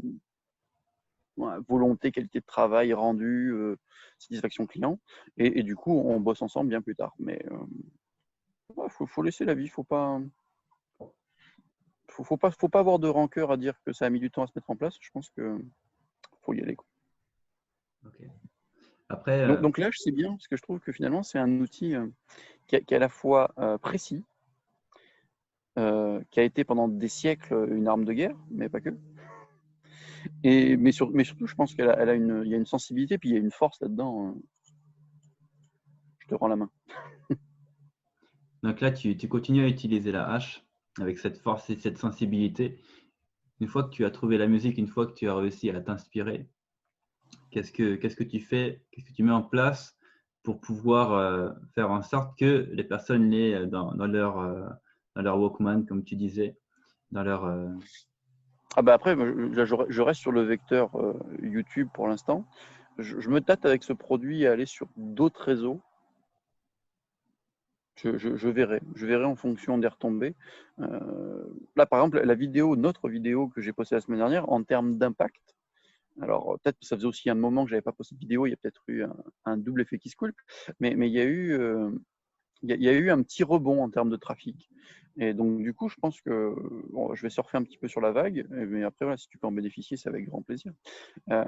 volonté, qualité de travail, rendu, satisfaction client. Et du coup, on bosse ensemble bien plus tard. Mais faut laisser la vie, faut pas avoir de rancœur à dire que ça a mis du temps à se mettre en place. Je pense que faut y aller, quoi. Ok. Après, Donc l'âge, c'est bien, parce que je trouve que finalement, c'est un outil qui est à la fois précis, qui a été pendant des siècles une arme de guerre, mais pas que. Mais surtout, je pense il y a une sensibilité, puis il y a une force là-dedans. Je te rends la main. donc là, tu continues à utiliser la hache avec cette force et cette sensibilité. Une fois que tu as trouvé la musique, une fois que tu as réussi à t'inspirer, qu'est-ce que tu fais, qu'est-ce que tu mets en place pour pouvoir faire en sorte que les personnes l'aient dans leur Walkman, comme tu disais, dans leur… Ah bah après, je reste sur le vecteur YouTube pour l'instant. Je me tâte avec ce produit à aller sur d'autres réseaux. Je verrai en fonction des retombées. Là, par exemple, notre vidéo que j'ai postée la semaine dernière, en termes d'impact, alors peut-être que ça faisait aussi un moment que j'avais pas posté de vidéo, il y a peut-être eu un double effet qui se coule, mais il y a eu un petit rebond en termes de trafic. Et donc, du coup, je pense que bon, je vais surfer un petit peu sur la vague, mais après, voilà, si tu peux en bénéficier, c'est avec grand plaisir. Euh,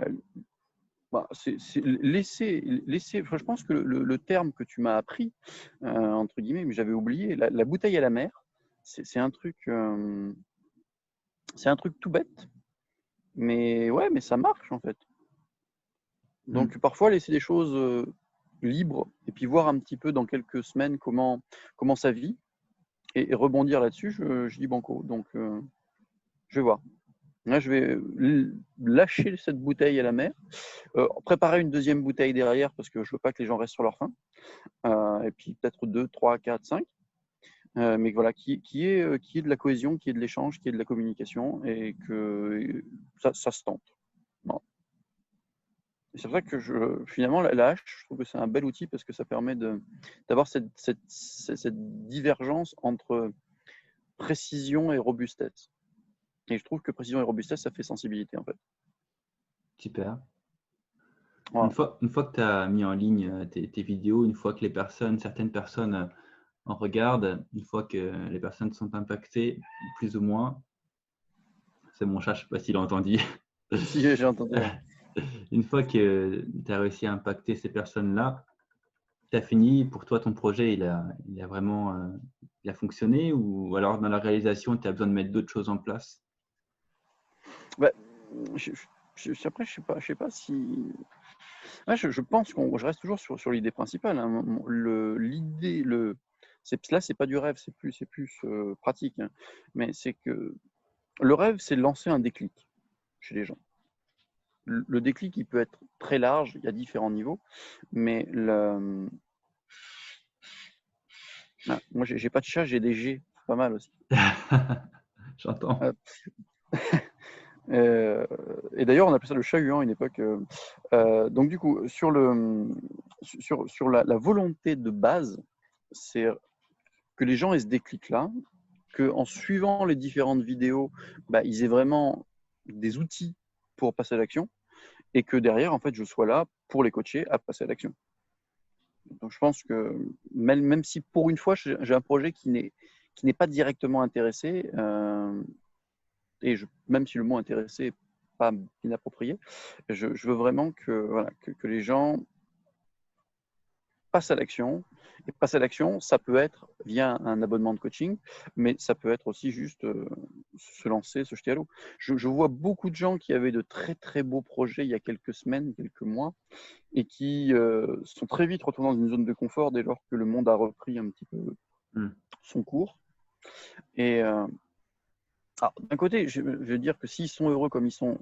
enfin, je pense que le terme que tu m'as appris, entre guillemets, mais j'avais oublié, la bouteille à la mer, c'est c'est un truc tout bête, mais ouais, mais ça marche en fait. Donc parfois laisser des choses libres et puis voir un petit peu dans quelques semaines comment ça vit et rebondir là-dessus, je dis banco. Donc je vais voir. Là, je vais lâcher cette bouteille à la mer, préparer une deuxième bouteille derrière parce que je veux pas que les gens restent sur leur faim. Et puis peut-être 2, 3, 4, 5. Mais voilà, qui est de la cohésion, qui est de l'échange, qui est de la communication et que ça se tente. Voilà. C'est pour ça que finalement, la hache, je trouve que c'est un bel outil parce que ça permet d'avoir cette divergence entre précision et robustesse. Et je trouve que précision et robustesse, ça fait sensibilité en fait. Super. Voilà. Une fois que tu as mis en ligne tes vidéos, une fois que certaines personnes en regardent, une fois que les personnes sont impactées, plus ou moins, c'est mon chat, je ne sais pas s'il a entendu. Si j'ai entendu. Ouais. Une fois que tu as réussi à impacter ces personnes-là, tu as fini, pour toi, ton projet, il a vraiment il a fonctionné ou alors dans la réalisation, tu as besoin de mettre d'autres choses en place? Bah, après, je sais pas si. Ouais, je pense je reste toujours sur l'idée principale. Hein. Là, c'est pas du rêve, c'est plus pratique. Hein. Mais c'est que le rêve, c'est de lancer un déclic chez les gens. Le déclic, il peut être très large, il y a différents niveaux, mais moi, j'ai pas de chat, j'ai des G, c'est pas mal aussi. J'entends. Et d'ailleurs, on appelait ça le chat-huant à une époque. Donc, du coup, sur la volonté de base, c'est que les gens aient ce déclic-là, qu'en suivant les différentes vidéos, bah, ils aient vraiment des outils pour passer à l'action et que derrière, en fait, je sois là pour les coacher à passer à l'action. Donc, je pense que même si pour une fois, j'ai un projet qui n'est pas directement intéressé, même si le mot intéressé n'est pas inapproprié, je veux vraiment voilà, que les gens passent à l'action. Et passer à l'action, ça peut être via un abonnement de coaching, mais ça peut être aussi juste se lancer, se jeter à l'eau. Je vois beaucoup de gens qui avaient de très très beaux projets il y a quelques semaines, quelques mois, et qui sont très vite retournés dans une zone de confort dès lors que le monde a repris un petit peu son cours. Et d'un côté, je veux dire que s'ils sont heureux comme ils sont,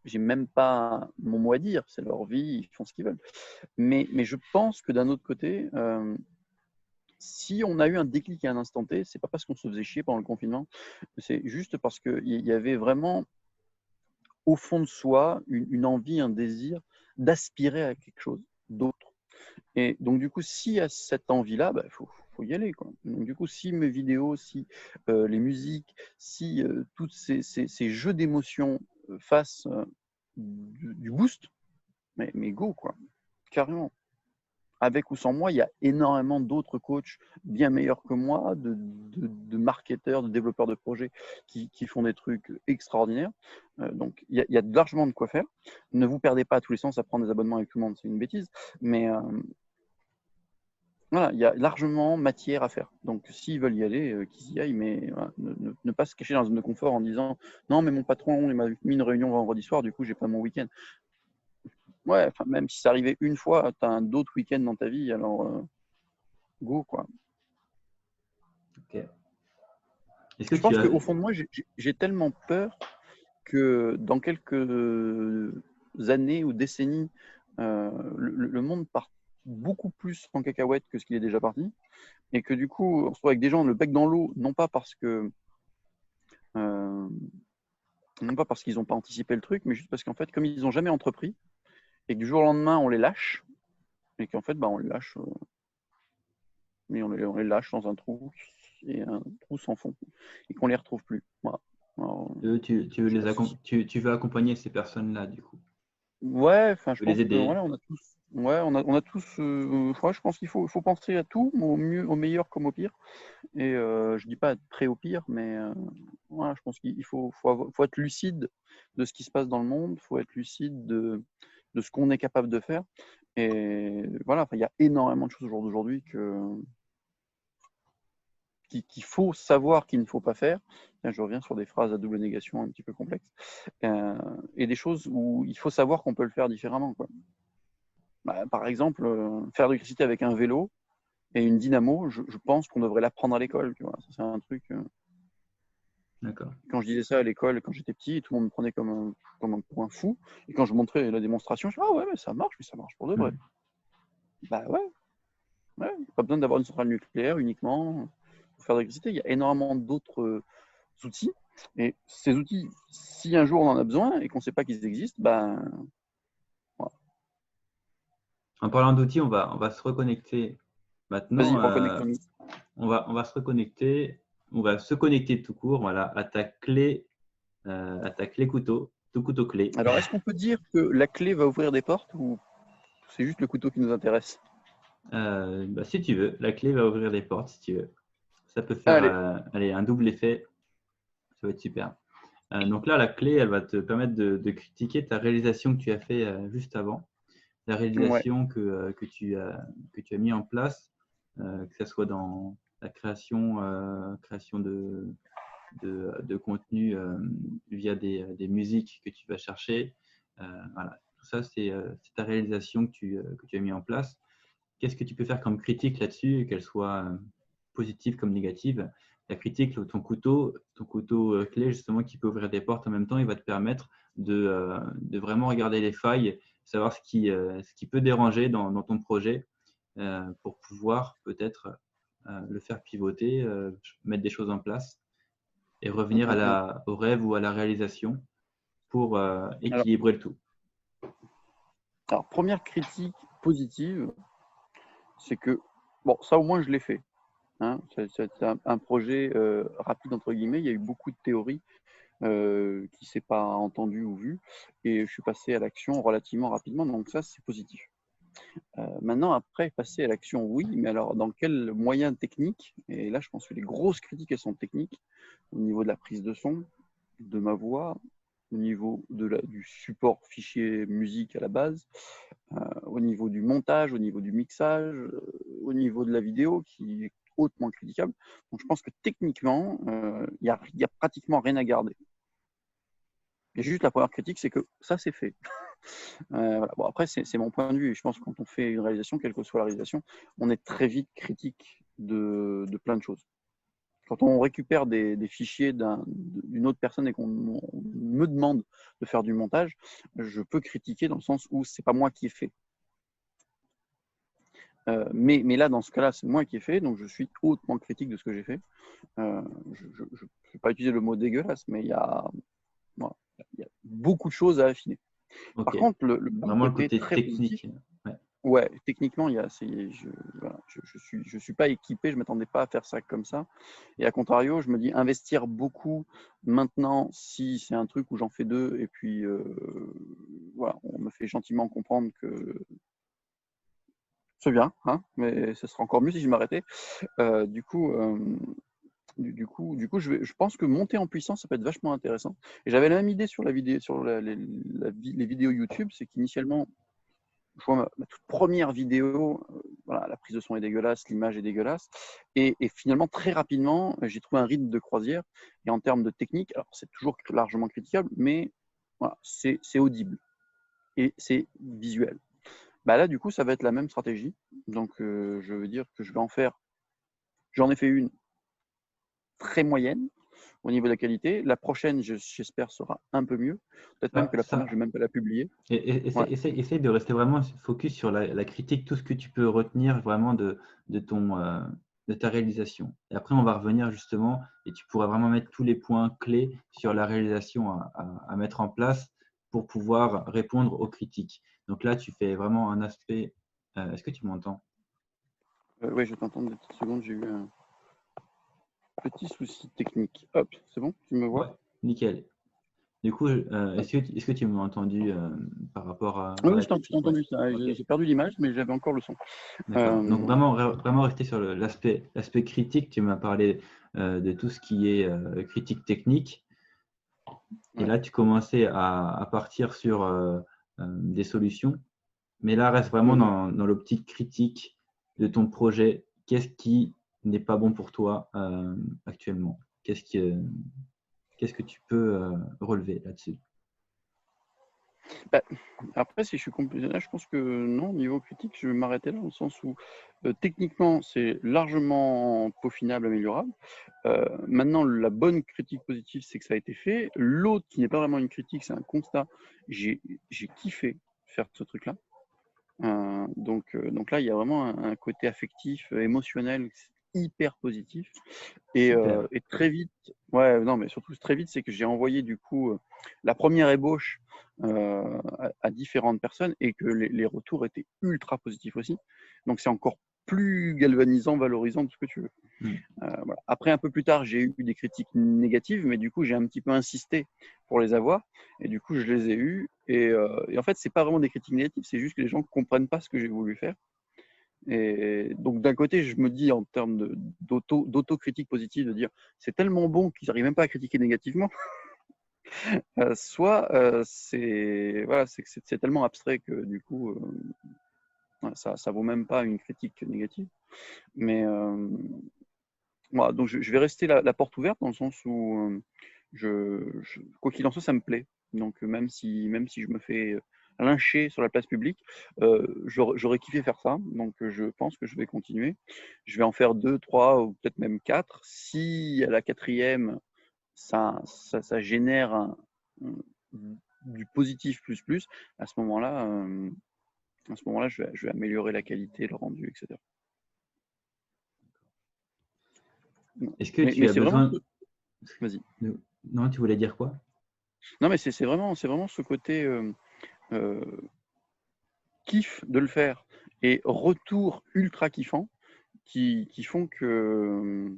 j'ai même pas mon mot à dire, c'est leur vie, ils font ce qu'ils veulent. Mais je pense que d'un autre côté, si on a eu un déclic à un instant T, c'est pas parce qu'on se faisait chier pendant le confinement, c'est juste parce qu'il y avait vraiment au fond de soi une envie, un désir d'aspirer à quelque chose d'autre. Et donc du coup, s'il y a cette envie-là, bah, faut y aller, quoi. Donc du coup, si mes vidéos, si les musiques, si tous ces jeux d'émotions fasse du boost, mais go, quoi, carrément. Avec ou sans moi, il y a énormément d'autres coachs bien meilleurs que moi, de marketeurs, de développeurs de projets qui font des trucs extraordinaires. Donc, il y a largement de quoi faire. Ne vous perdez pas à tous les sens à prendre des abonnements avec tout le monde, c'est une bêtise. Mais voilà, il y a largement matière à faire. Donc, s'ils veulent y aller, qu'ils y aillent, mais voilà, ne pas se cacher dans une zone de confort en disant non, mais mon patron, il m'a mis une réunion vendredi soir, du coup, j'ai pas mon week-end. Ouais, enfin, même si ça arrivait une fois, tu as un d'autres week-ends dans ta vie, alors go, quoi. Ok. Est-ce que Je tu pense as… qu'au fond de moi, j'ai tellement peur que dans quelques années ou décennies, le monde part beaucoup plus en cacahuète que ce qu'il est déjà parti, et que du coup, on se retrouve avec des gens le bec dans l'eau, euh, non pas parce qu'ils n'ont pas anticipé le truc, mais juste parce qu'en fait, comme ils n'ont jamais entrepris, et que du jour au lendemain, on les lâche, et qu'en fait, bah, on les lâche, mais on les lâche dans un trou, et un trou sans fond, et qu'on les retrouve plus. Voilà. Alors, Tu veux je sais pas si tu veux accompagner ces personnes-là, du coup. ouais, enfin, je Tu veux les pense que aider. voilà, on a tous, ouais, on a tous, ouais, je pense qu'il faut penser à tout, au mieux, au meilleur comme au pire. Et je dis pas être prêt au pire, mais voilà, je pense qu'il faut être lucide de ce qui se passe dans le monde, faut être lucide de ce qu'on est capable de faire. Et voilà, enfin, il y a énormément de choses au jour d'aujourd'hui qu'il faut savoir qu'il ne faut pas faire. Là, je reviens sur des phrases à double négation un petit peu complexes. Et des choses où il faut savoir qu'on peut le faire différemment, quoi. Bah, par exemple, faire de l'électricité avec un vélo et une dynamo, je pense qu'on devrait l'apprendre à l'école. Tu vois. Ça, c'est un truc. D'accord. Quand je disais ça à l'école, quand j'étais petit, tout le monde me prenait pour un fou. Et quand je montrais la démonstration, je disais ah ouais, mais ça marche pour de vrai. Mhm. Bah ouais, ouais. Pas besoin d'avoir une centrale nucléaire uniquement pour faire de l'électricité. Il y a énormément d'autres outils. Et ces outils, si un jour on en a besoin et qu'on ne sait pas qu'ils existent, ben voilà. En parlant d'outils, on va se reconnecter Vas-y, maintenant. reconnectons-nous. On va se reconnecter. On va se connecter tout court, voilà, à ta clé couteau, tout couteau clé. Alors, est-ce qu'on peut dire que la clé va ouvrir des portes ou c'est juste le couteau qui nous intéresse? Bah, si tu veux, la clé va ouvrir des portes, si tu veux. Ça peut faire Allez, allez, un double effet. Ça va être super. Donc là, la clé, elle va te permettre de critiquer ta réalisation que tu as fait juste avant, la ouais. réalisation que tu as mis en place, que ce soit dans la création de contenu via des musiques que tu vas chercher. Voilà. Tout ça, c'est ta réalisation que tu as mis en place. Qu'est-ce que tu peux faire comme critique là-dessus, qu'elle soit positive comme négative? La critique, ton couteau clé, justement, qui peut ouvrir des portes en même temps, il va te permettre de vraiment regarder les failles, savoir ce qui peut déranger dans ton projet pour pouvoir peut-être le faire pivoter, mettre des choses en place et revenir au rêve ou à la réalisation pour Alors, équilibrer le tout. alors, première critique positive, c'est que, bon, ça au moins je l'ai fait. Hein. C'est un projet rapide, entre guillemets. Il y a eu beaucoup de théories qui ne s'est pas entendu ou vu. Et je suis passé à l'action relativement rapidement. Donc ça, c'est positif. Maintenant, après, passer à l'action, oui. Mais alors, dans quels moyens techniques? Et là, je pense que les grosses critiques, elles sont techniques. Au niveau de la prise de son, de ma voix, au niveau du support fichier musique à la base, au niveau du montage, au niveau du mixage, au niveau de la vidéo qui est hautement critiquable. Donc je pense que techniquement, il y a pratiquement rien à garder. Et juste la première critique, c'est que ça c'est fait. Voilà. Bon, après, c'est mon point de vue. Et je pense que quand on fait une réalisation, quelle que soit la réalisation, on est très vite critique de plein de choses. Quand on récupère des fichiers d'une autre personne et qu'on me demande de faire du montage, je peux critiquer dans le sens où c'est pas moi qui ai fait. Mais là, dans ce cas-là, c'est moi qui ai fait, donc je suis hautement critique de ce que j'ai fait. Je ne vais pas utiliser le mot dégueulasse, mais voilà, il y a beaucoup de choses à affiner. Par Ok. contre, le Vraiment le côté côté très positif, technique. Ouais. Ouais, techniquement, voilà, je suis pas équipé, je m'attendais pas à faire ça comme ça. Et à contrario, je me dis investir beaucoup maintenant, si c'est un truc où j'en fais deux, et puis voilà, on me fait gentiment comprendre que c'est bien, hein, mais ce sera encore mieux si je m'arrêtais. Du coup, je pense que monter en puissance, ça peut être vachement intéressant. Et j'avais la même idée sur la vidéo, sur les vidéos YouTube, c'est qu'initialement, je vois ma toute première vidéo, voilà, la prise de son est dégueulasse, l'image est dégueulasse. Et finalement, très rapidement, j'ai trouvé un rythme de croisière. Et en termes de technique, alors c'est toujours largement critiquable, mais voilà, c'est audible et c'est visuel. Bah là, du coup, ça va être la même stratégie. Donc, je veux dire que je vais en faire. J'en ai fait une très moyenne au niveau de la qualité. La prochaine, j'espère, sera un peu mieux. Peut-être même Ah, que la première, je ne vais même pas la publier. Ouais. essaye de rester vraiment focus sur la critique, tout ce que tu peux retenir vraiment de ton, de ta réalisation. Et après, on va revenir justement et tu pourras vraiment mettre tous les points clés sur la réalisation à mettre en place pour pouvoir répondre aux critiques. Donc là, tu fais vraiment un aspect. Est-ce que tu m'entends? Ouais, je vais t'entendre des petites secondes. J'ai eu un petit souci technique. Hop, c'est bon? Tu me Ouais, vois? nickel. Du coup, Hop. est-ce que tu m'as entendu par rapport à Oui, la je t'ai critique? Ouais, entendu ça. ok. J'ai perdu l'image, mais j'avais encore le son. D'accord. Donc Euh, vraiment, vraiment rester sur l'aspect critique. Tu m'as parlé de tout ce qui est critique technique. Et ouais. là, tu commençais à partir sur des solutions. Mais là, reste vraiment Mhm. dans l'optique critique de ton projet. Qu'est-ce qui n'est pas bon pour toi actuellement? Qu'est-ce que tu peux relever là-dessus? Bah, après, si je suis là, je pense que non, niveau critique, je vais m'arrêter là, dans le sens où techniquement, c'est largement peaufinable, améliorable. Maintenant, la bonne critique positive, c'est que ça a été fait. L'autre, qui n'est pas vraiment une critique, c'est un constat. J'ai j'ai kiffé faire ce truc-là. Donc là, il y a vraiment un côté affectif, émotionnel hyper positif. Super. Et très vite, ouais, non, mais surtout très vite, c'est que j'ai envoyé du coup la première ébauche à différentes personnes et que les retours étaient ultra positifs aussi. Donc c'est encore plus galvanisant, valorisant, tout ce que tu veux. Mm. Voilà. Après, un peu plus tard, j'ai eu des critiques négatives, mais du coup, j'ai un petit peu insisté pour les avoir. Et du coup, je les ai eues. Et en fait, c'est pas vraiment des critiques négatives, c'est juste que les gens ne comprennent pas ce que j'ai voulu faire. Et donc, d'un côté, je me dis en termes d'autocritique positive, de dire c'est tellement bon qu'ils n'arrivent même pas à critiquer négativement. Soit c'est voilà, c'est que c'est tellement abstrait que du coup, ouais, ça vaut même pas une critique négative. Mais voilà, donc je vais rester la porte ouverte dans le sens où quoi qu'il en soit, ça me plaît. Donc même si je me fais lyncher sur la place publique, j'aurais kiffé faire ça. Donc je pense que je vais continuer. Je vais en faire deux, trois ou peut-être même quatre. Si à la quatrième, ça génère du positif plus plus, à ce moment-là, je vais améliorer la qualité, le rendu, etc. Est-ce que Mais tu as c'est vraiment. besoin Vas-y. Non, tu voulais dire quoi? Non, mais c'est vraiment ce côté euh, kiff de le faire et retour ultra kiffant qui font que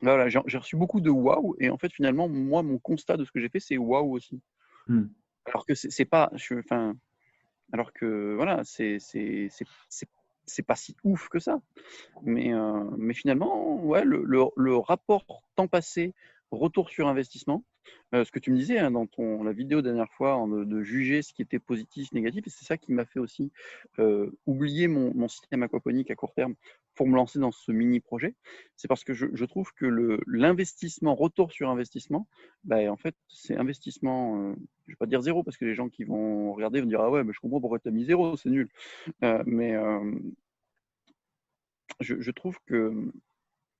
voilà, j'ai reçu beaucoup de waouh et en fait finalement moi mon constat de ce que j'ai fait c'est waouh aussi. Hmm. Alors que c'est pas, enfin, alors que voilà c'est pas si ouf que ça. Mais finalement, ouais, le rapport temps passé, retour sur investissement, ce que tu me disais hein, dans la vidéo dernière fois, de juger ce qui était positif, négatif, et c'est ça qui m'a fait aussi oublier mon système aquaponique à court terme pour me lancer dans ce mini projet. C'est parce que je trouve que l'investissement, retour sur investissement, bah, en fait, c'est investissement, je ne vais pas dire zéro, parce que les gens qui vont regarder vont dire ah ouais, mais je comprends pourquoi tu as mis zéro, c'est nul. Mais je trouve que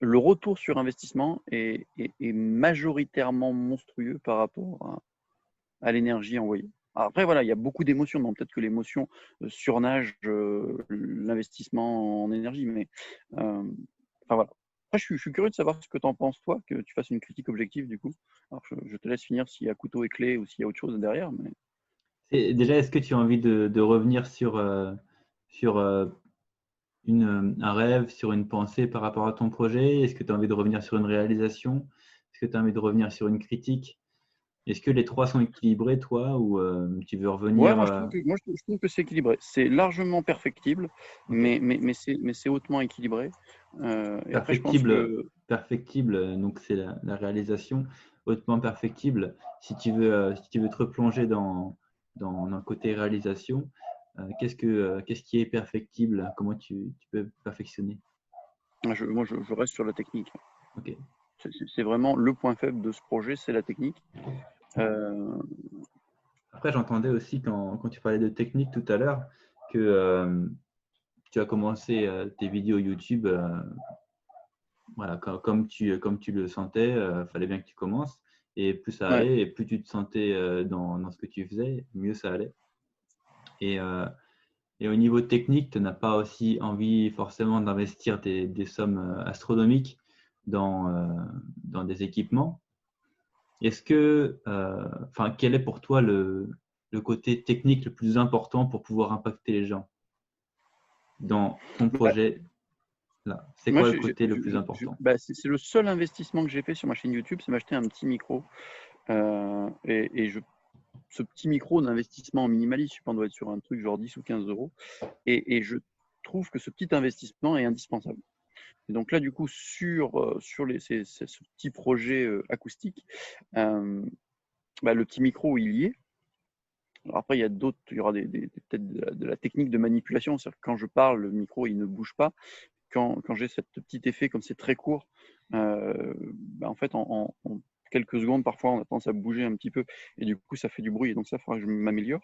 le retour sur investissement est majoritairement monstrueux par rapport à l'énergie envoyée. Après, voilà, il y a beaucoup d'émotions, donc peut-être que l'émotion surnage l'investissement en énergie, mais enfin voilà. Après, je suis curieux de savoir ce que tu en penses, toi, que tu fasses une critique objective du coup. Alors, je te laisse finir s'il y a couteau et clé ou s'il y a autre chose derrière. Mais... Déjà, est-ce que tu as envie de revenir sur sur un rêve, sur une pensée par rapport à ton projet? Est-ce que tu as envie de revenir sur une réalisation? Est-ce que tu as envie de revenir sur une critique? Est-ce que les trois sont équilibrés, toi, ou tu veux Ouais, revenir je trouve que c'est équilibré. C'est largement perfectible, Ok. mais c'est hautement équilibré. Et après, je pense Perfectible, que perfectible, donc c'est la réalisation, hautement perfectible. Si tu veux te replonger dans un côté réalisation, qu'est-ce qui est perfectible? Comment tu peux perfectionner? je reste sur la technique. Ok. C'est vraiment le point faible de ce projet, c'est la technique. Euh, Après, j'entendais aussi quand tu parlais de technique tout à l'heure que tu as commencé tes vidéos YouTube voilà, comme tu le sentais, fallait bien que tu commences. Et plus ça ouais. allait, et plus tu te sentais dans ce que tu faisais, mieux ça allait. Et, euh, et au niveau technique, tu n'as pas aussi envie forcément d'investir des sommes astronomiques dans des équipements. Est-ce que, quel est pour toi le côté technique le plus important pour pouvoir impacter les gens dans ton Bah, projet là? C'est moi, quoi le côté le plus important? bah, c'est le seul investissement que j'ai fait sur ma chaîne YouTube, c'est m'acheter un petit micro. Ce petit micro d'investissement minimaliste, je sais pas, on doit être sur un truc genre 10 ou 15 euros. Et je trouve que ce petit investissement est indispensable. Et donc là, du coup, ce petit projet acoustique, euh, bah, le petit micro, il y est. Alors après, il y aura peut-être de la technique de manipulation. C'est-à-dire que quand je parle, le micro, il ne bouge pas. Quand j'ai ce petit effet, comme c'est très court, bah, en fait, en quelques secondes, parfois, on a tendance à bouger un petit peu. Et du coup, ça fait du bruit. Et donc ça, il faudra que je m'améliore.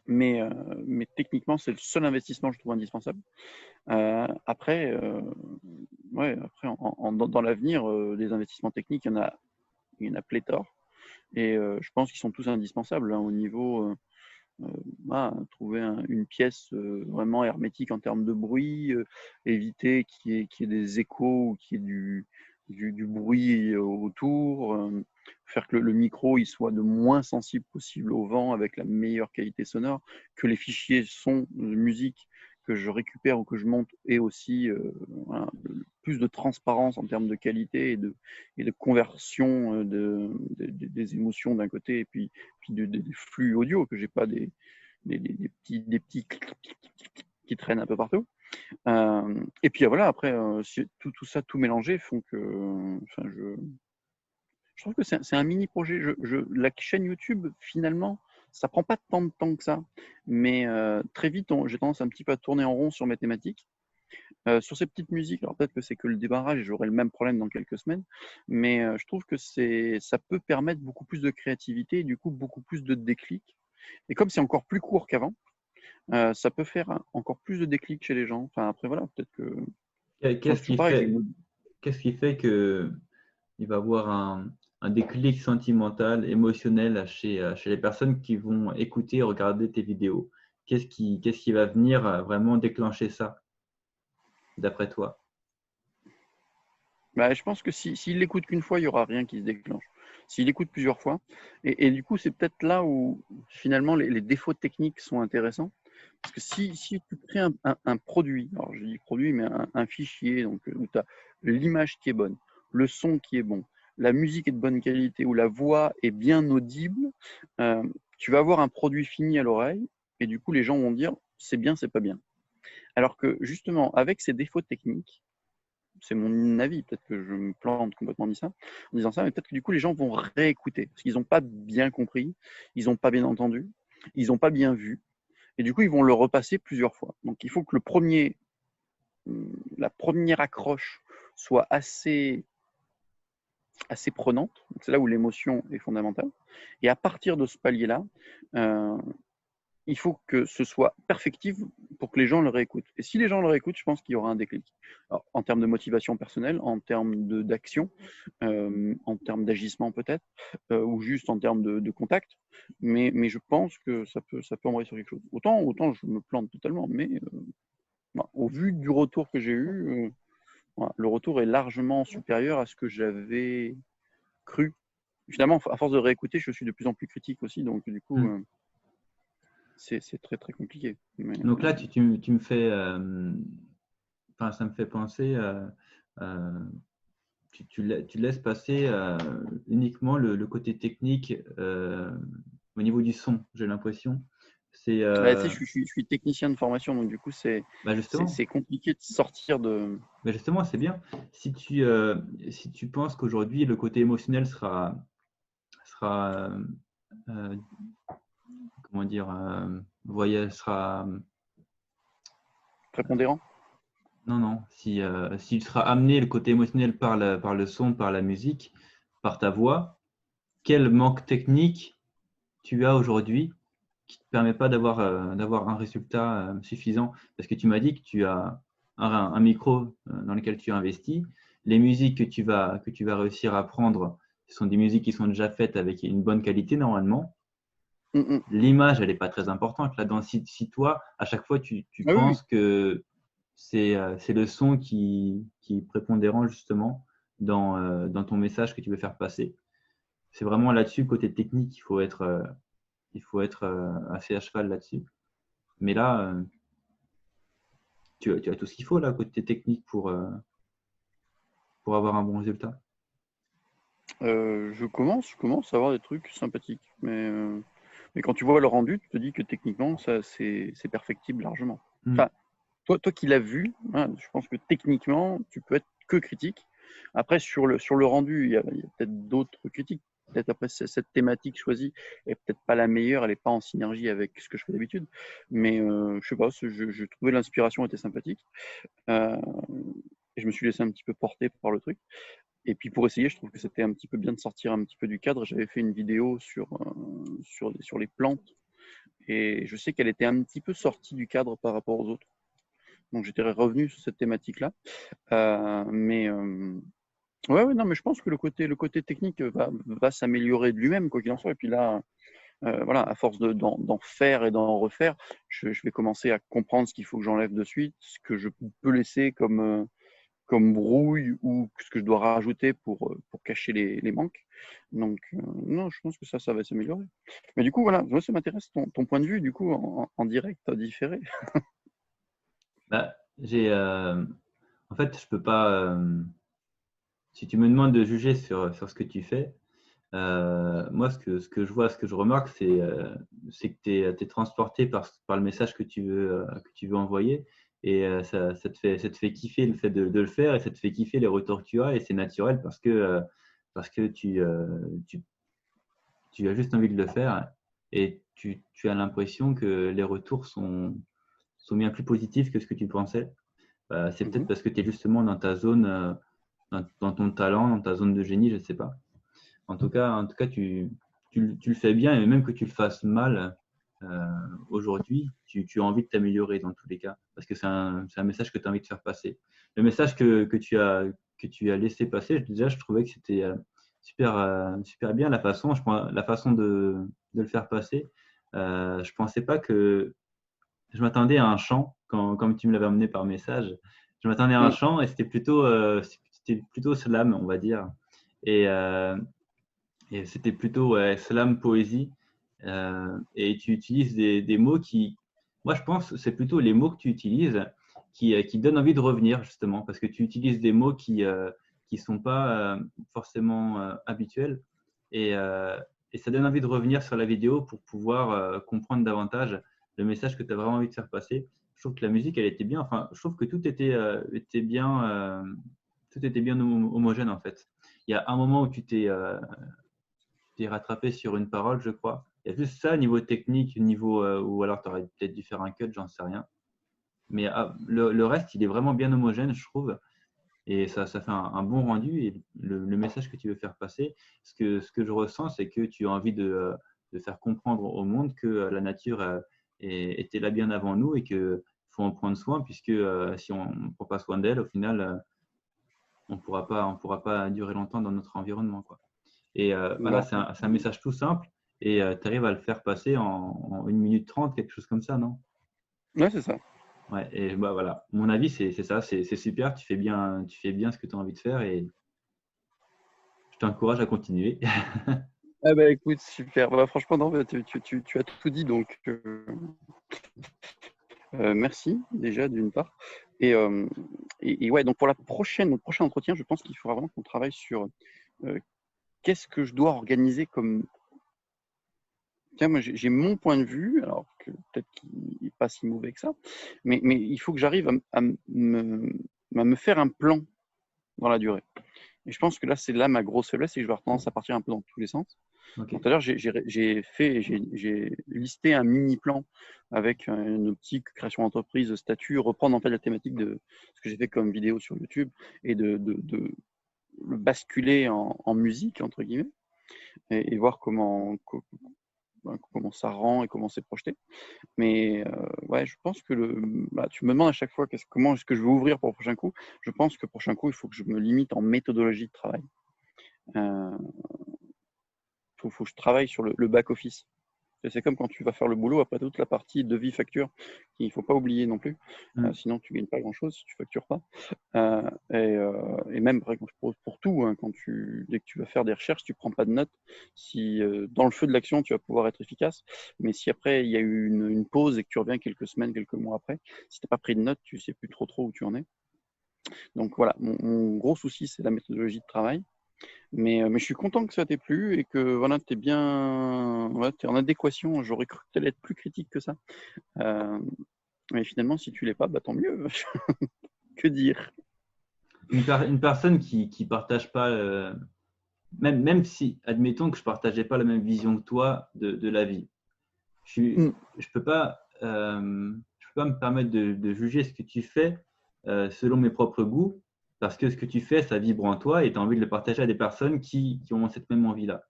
Mais, euh, mais techniquement, c'est le seul investissement que je trouve indispensable. Après, ouais, après dans l'avenir, des investissements techniques, il y en a pléthore. Et je pense qu'ils sont tous indispensables hein, au niveau voilà, trouver une pièce vraiment hermétique en termes de bruit, éviter qu'il y ait des échos ou qu'il y ait du bruit autour, faire que le micro il soit le moins sensible possible au vent avec la meilleure qualité sonore, que les fichiers son de musique que je récupère ou que je monte aient aussi voilà, plus de transparence en termes de qualité et de conversion des émotions d'un côté et puis des flux audio, que j'ai pas des petits qui traînent un peu partout. Et puis voilà, après, tout ça, tout mélangé, font que enfin, je trouve que c'est un mini projet. La chaîne YouTube, finalement, ça prend pas tant de temps que ça. Mais très vite, j'ai tendance un petit peu à tourner en rond sur mes thématiques. Sur ces petites musiques, alors peut-être que c'est que le démarrage et j'aurai le même problème dans quelques semaines, mais je trouve que ça peut permettre beaucoup plus de créativité et du coup beaucoup plus de déclic. Et comme c'est encore plus court qu'avant, ça peut faire encore plus de déclic chez les gens. Enfin, après, voilà, peut-être que. Enfin, Qu'est-ce toujours qui pareil, fait, qu'est-ce qui fait que il va y avoir un déclic sentimental, émotionnel chez les personnes qui vont écouter et regarder tes vidéos? Qu'est-ce qui va venir vraiment déclencher ça, d'après toi? bah, je pense que s'il l'écoute qu'une fois, il n'y aura rien qui se déclenche. S'il écoute plusieurs fois, et du coup, c'est peut-être là où finalement les défauts techniques sont intéressants. Parce que si tu crées un produit, alors je dis produit, mais un fichier donc, où tu as l'image qui est bonne, le son qui est bon, la musique est de bonne qualité, où la voix est bien audible, euh, tu vas avoir un produit fini à l'oreille, et du coup, les gens vont dire c'est bien, c'est pas bien. Alors que justement, avec ces défauts techniques, c'est mon avis, peut-être que je me plante complètement en disant ça, mais peut-être que du coup, les gens vont réécouter, parce qu'ils n'ont pas bien compris, ils n'ont pas bien entendu, ils n'ont pas bien vu, et du coup, ils vont le repasser plusieurs fois. Donc, il faut que la première accroche soit assez prenante. C'est là où l'émotion est fondamentale. Et à partir de ce palier-là, euh, il faut que ce soit perfectible pour que les gens le réécoutent. Et si les gens le réécoutent, je pense qu'il y aura un déclic. Alors, en termes de motivation personnelle, en termes d'action, en termes d'agissement peut-être, ou juste en termes de contact. Mais je pense que ça peut envoyer sur quelque chose. Autant je me plante totalement, mais voilà, au vu du retour que j'ai eu, voilà, le retour est largement supérieur à ce que j'avais cru. Finalement, à force de réécouter, je suis de plus en plus critique aussi. Donc, du coup, Hmm. c'est très très compliqué. Mais, Donc là, tu me fais, enfin, ça me fait penser, euh, tu laisses passer uniquement le côté technique au niveau du son, j'ai l'impression. C'est ouais, tu sais, je suis technicien de formation, donc du coup, bah justement, c'est compliqué de sortir de. mais justement, c'est bien. Si tu penses qu'aujourd'hui, le côté émotionnel sera euh, comment dire, sera, Prépondérant? non, non, s'il sera amené le côté émotionnel par le son, par la musique, par ta voix, quel manque technique tu as aujourd'hui qui ne te permet pas d'avoir un résultat suffisant? Parce que tu m'as dit que tu as un micro dans lequel tu as investi. Les musiques que tu vas réussir à prendre, ce sont des musiques qui sont déjà faites avec une bonne qualité normalement. Mm, mm. L'image, elle n'est pas très importante là-dedans. Si toi, à chaque fois, tu Ah oui, oui. penses que c'est le son qui est prépondérant justement dans ton message que tu veux faire passer. C'est vraiment là-dessus, côté technique, il faut être assez à cheval là-dessus. Mais là, tu as tout ce qu'il faut là, côté technique pour avoir un bon résultat. Je commence à avoir des trucs sympathiques, mais quand tu vois le rendu, tu te dis que techniquement, ça, c'est perfectible largement. Mm. Enfin, toi qui l'as vu, hein, je pense que techniquement, tu peux être que critique. Après, sur le rendu, il y a peut-être d'autres critiques. Peut-être après, cette thématique choisie est peut-être pas la meilleure, elle n'est pas en synergie avec ce que je fais d'habitude. Mais je sais pas, je trouvais l'inspiration était sympathique. Euh, et je me suis laissé un petit peu porter par le truc. Et puis pour essayer, je trouve que c'était un petit peu bien de sortir un petit peu du cadre. J'avais fait une vidéo sur les plantes et je sais qu'elle était un petit peu sortie du cadre par rapport aux autres. Donc j'étais revenu sur cette thématique-là. Ouais, ouais, non, mais je pense que le côté technique va s'améliorer de lui-même, quoi qu'il en soit. Et puis là, voilà, à force d'en faire et d'en refaire, je vais commencer à comprendre ce qu'il faut que j'enlève de suite, ce que je peux laisser comme brouille ou ce que je dois rajouter pour cacher les manques. Donc, non, je pense que ça va s'améliorer. Mais du coup, voilà, moi, ça m'intéresse ton point de vue, du coup, en direct, différé. Bah, en fait, je peux pas. Si tu me demandes de juger sur ce que tu fais, moi, ce que je vois, ce que je remarque, c'est que tu es transporté par le message que tu veux envoyer. Et ça te fait kiffer le fait de le faire et ça te fait kiffer les retours que tu as. Et c'est naturel parce que tu as juste envie de le faire et tu as l'impression que les retours sont bien plus positifs que ce que tu pensais. C'est peut-être Mhm, parce que tu es justement dans ta zone, dans ton talent, dans ta zone de génie, je ne sais pas. En tout cas tu le fais bien et même que tu le fasses mal aujourd'hui, tu as envie de t'améliorer dans tous les cas parce que c'est un message que tu as envie de faire passer. Le message que tu as laissé passer, déjà, je trouvais que c'était super bien la façon de le faire passer. Je pensais pas que je m'attendais à un chant comme tu me l'avais amené par message. Je m'attendais à un mm, chant et c'était plutôt slam, on va dire. Et, euh, et c'était plutôt ouais, slam poésie. Et tu utilises des mots moi je pense, c'est plutôt les mots que tu utilises qui donnent envie de revenir justement, parce que tu utilises des mots qui sont pas forcément habituels. Et, euh, et ça donne envie de revenir sur la vidéo pour pouvoir comprendre davantage le message que tu as vraiment envie de faire passer. Je trouve que la musique, elle était bien. Enfin, je trouve que tout était bien homogène en fait. Il y a un moment où t'es rattrapé sur une parole, je crois. Il y a juste ça, niveau technique, ou alors tu aurais peut-être dû faire un cut, j'en sais rien. Mais le reste, il est vraiment bien homogène, je trouve. Et ça fait un bon rendu. Et le message que tu veux faire passer, ce que je ressens, c'est que tu as envie de faire comprendre au monde que la nature était là bien avant nous et qu'il faut en prendre soin, puisque si on ne prend pas soin d'elle, au final, on pourra pas durer longtemps dans notre environnement, quoi. Et voilà, non. c'est un message tout simple et tu arrives à le faire passer en 1 minute 30, quelque chose comme ça, non? Ouais, c'est ça. Ouais, et bah voilà, mon avis, c'est ça, c'est super, tu fais bien ce que tu as envie de faire et je t'encourage à continuer. Ah bah écoute, super. Bah, franchement, non, bah, tu as tout dit, donc merci déjà d'une part. Et, euh, et ouais, donc pour notre prochain entretien, je pense qu'il faudra vraiment qu'on travaille sur euh, qu'est-ce que je dois organiser comme. Tiens, moi j'ai mon point de vue, alors que peut-être qu'il n'est pas si mauvais que ça, mais il faut que j'arrive à me faire un plan dans la durée. Et je pense que là, c'est là ma grosse faiblesse, c'est que je vais avoir tendance à partir un peu dans tous les sens. Ok. Donc, tout à l'heure, j'ai listé un mini plan avec une optique création d'entreprise, statut, reprendre en fait la thématique de ce que j'ai fait comme vidéo sur YouTube et de le basculer en musique, entre guillemets, et voir comment ça rend et comment c'est projeté. Mais ouais, je pense que tu me demandes à chaque fois comment est-ce que je veux ouvrir pour le prochain coup. Je pense que le prochain coup, il faut que je me limite en méthodologie de travail. Euh, faut que je travaille sur le back-office. C'est comme quand tu vas faire le boulot, après toute la partie devis facture, qu'il ne faut pas oublier non plus. Mm. Sinon, tu ne gagnes pas grand-chose si tu ne factures pas. Et même pour tout, hein, dès que tu vas faire des recherches, tu ne prends pas de notes. Si dans le feu de l'action, tu vas pouvoir être efficace. Mais si après, il y a eu une pause et que tu reviens quelques semaines, quelques mois après, si tu n'as pas pris de notes, tu ne sais plus trop où tu en es. Donc voilà, mon gros souci, c'est la méthodologie de travail. Mais je suis content que ça t'ait plu et que voilà, tu es bien t'es en adéquation. J'aurais cru que tu allais être plus critique que ça. Euh, mais finalement, si tu l'es pas, bah, tant mieux. Que dire? Une personne qui partage pas, même si, admettons que je partageais pas la même vision que toi de la vie, Mm. je peux pas, je peux pas me permettre de juger ce que tu fais selon mes propres goûts, parce que ce que tu fais, ça vibre en toi et tu as envie de le partager à des personnes qui ont cette même envie-là.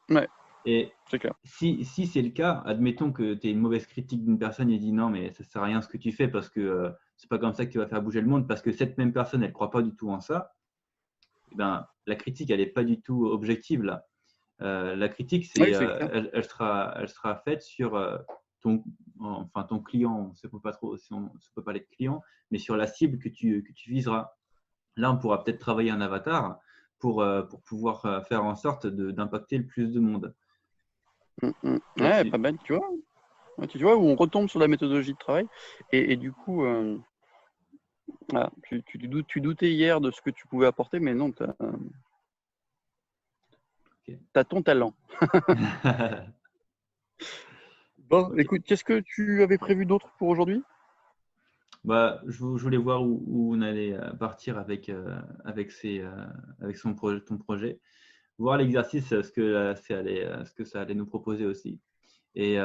Ouais, Et c'est clair. si c'est le cas, admettons que tu aies une mauvaise critique d'une personne et dit non, mais ça sert à rien ce que tu fais parce que c'est pas comme ça que tu vas faire bouger le monde, parce que cette même personne, elle croit pas du tout en ça. Eh ben, la critique, elle n'est pas du tout objective là. La critique, Oui, c'est clair. elle sera faite sur ton client, on ne peut pas trop, si on ne peut pas parler de client, mais sur la cible que tu viseras. Là, on pourra peut-être travailler un avatar pour pouvoir faire en sorte d'impacter le plus de monde. Mm, mm. Et Ouais, pas mal, tu vois. Ouais, tu vois, où on retombe sur la méthodologie de travail. Et du coup, voilà, tu doutais hier de ce que tu pouvais apporter, mais non, tu ok. as ton talent. Bon, Ok. écoute, qu'est-ce que tu avais prévu d'autre pour aujourd'hui? Bah, je voulais voir où on allait partir avec ton projet, voir l'exercice, ce que ça allait nous proposer aussi. Et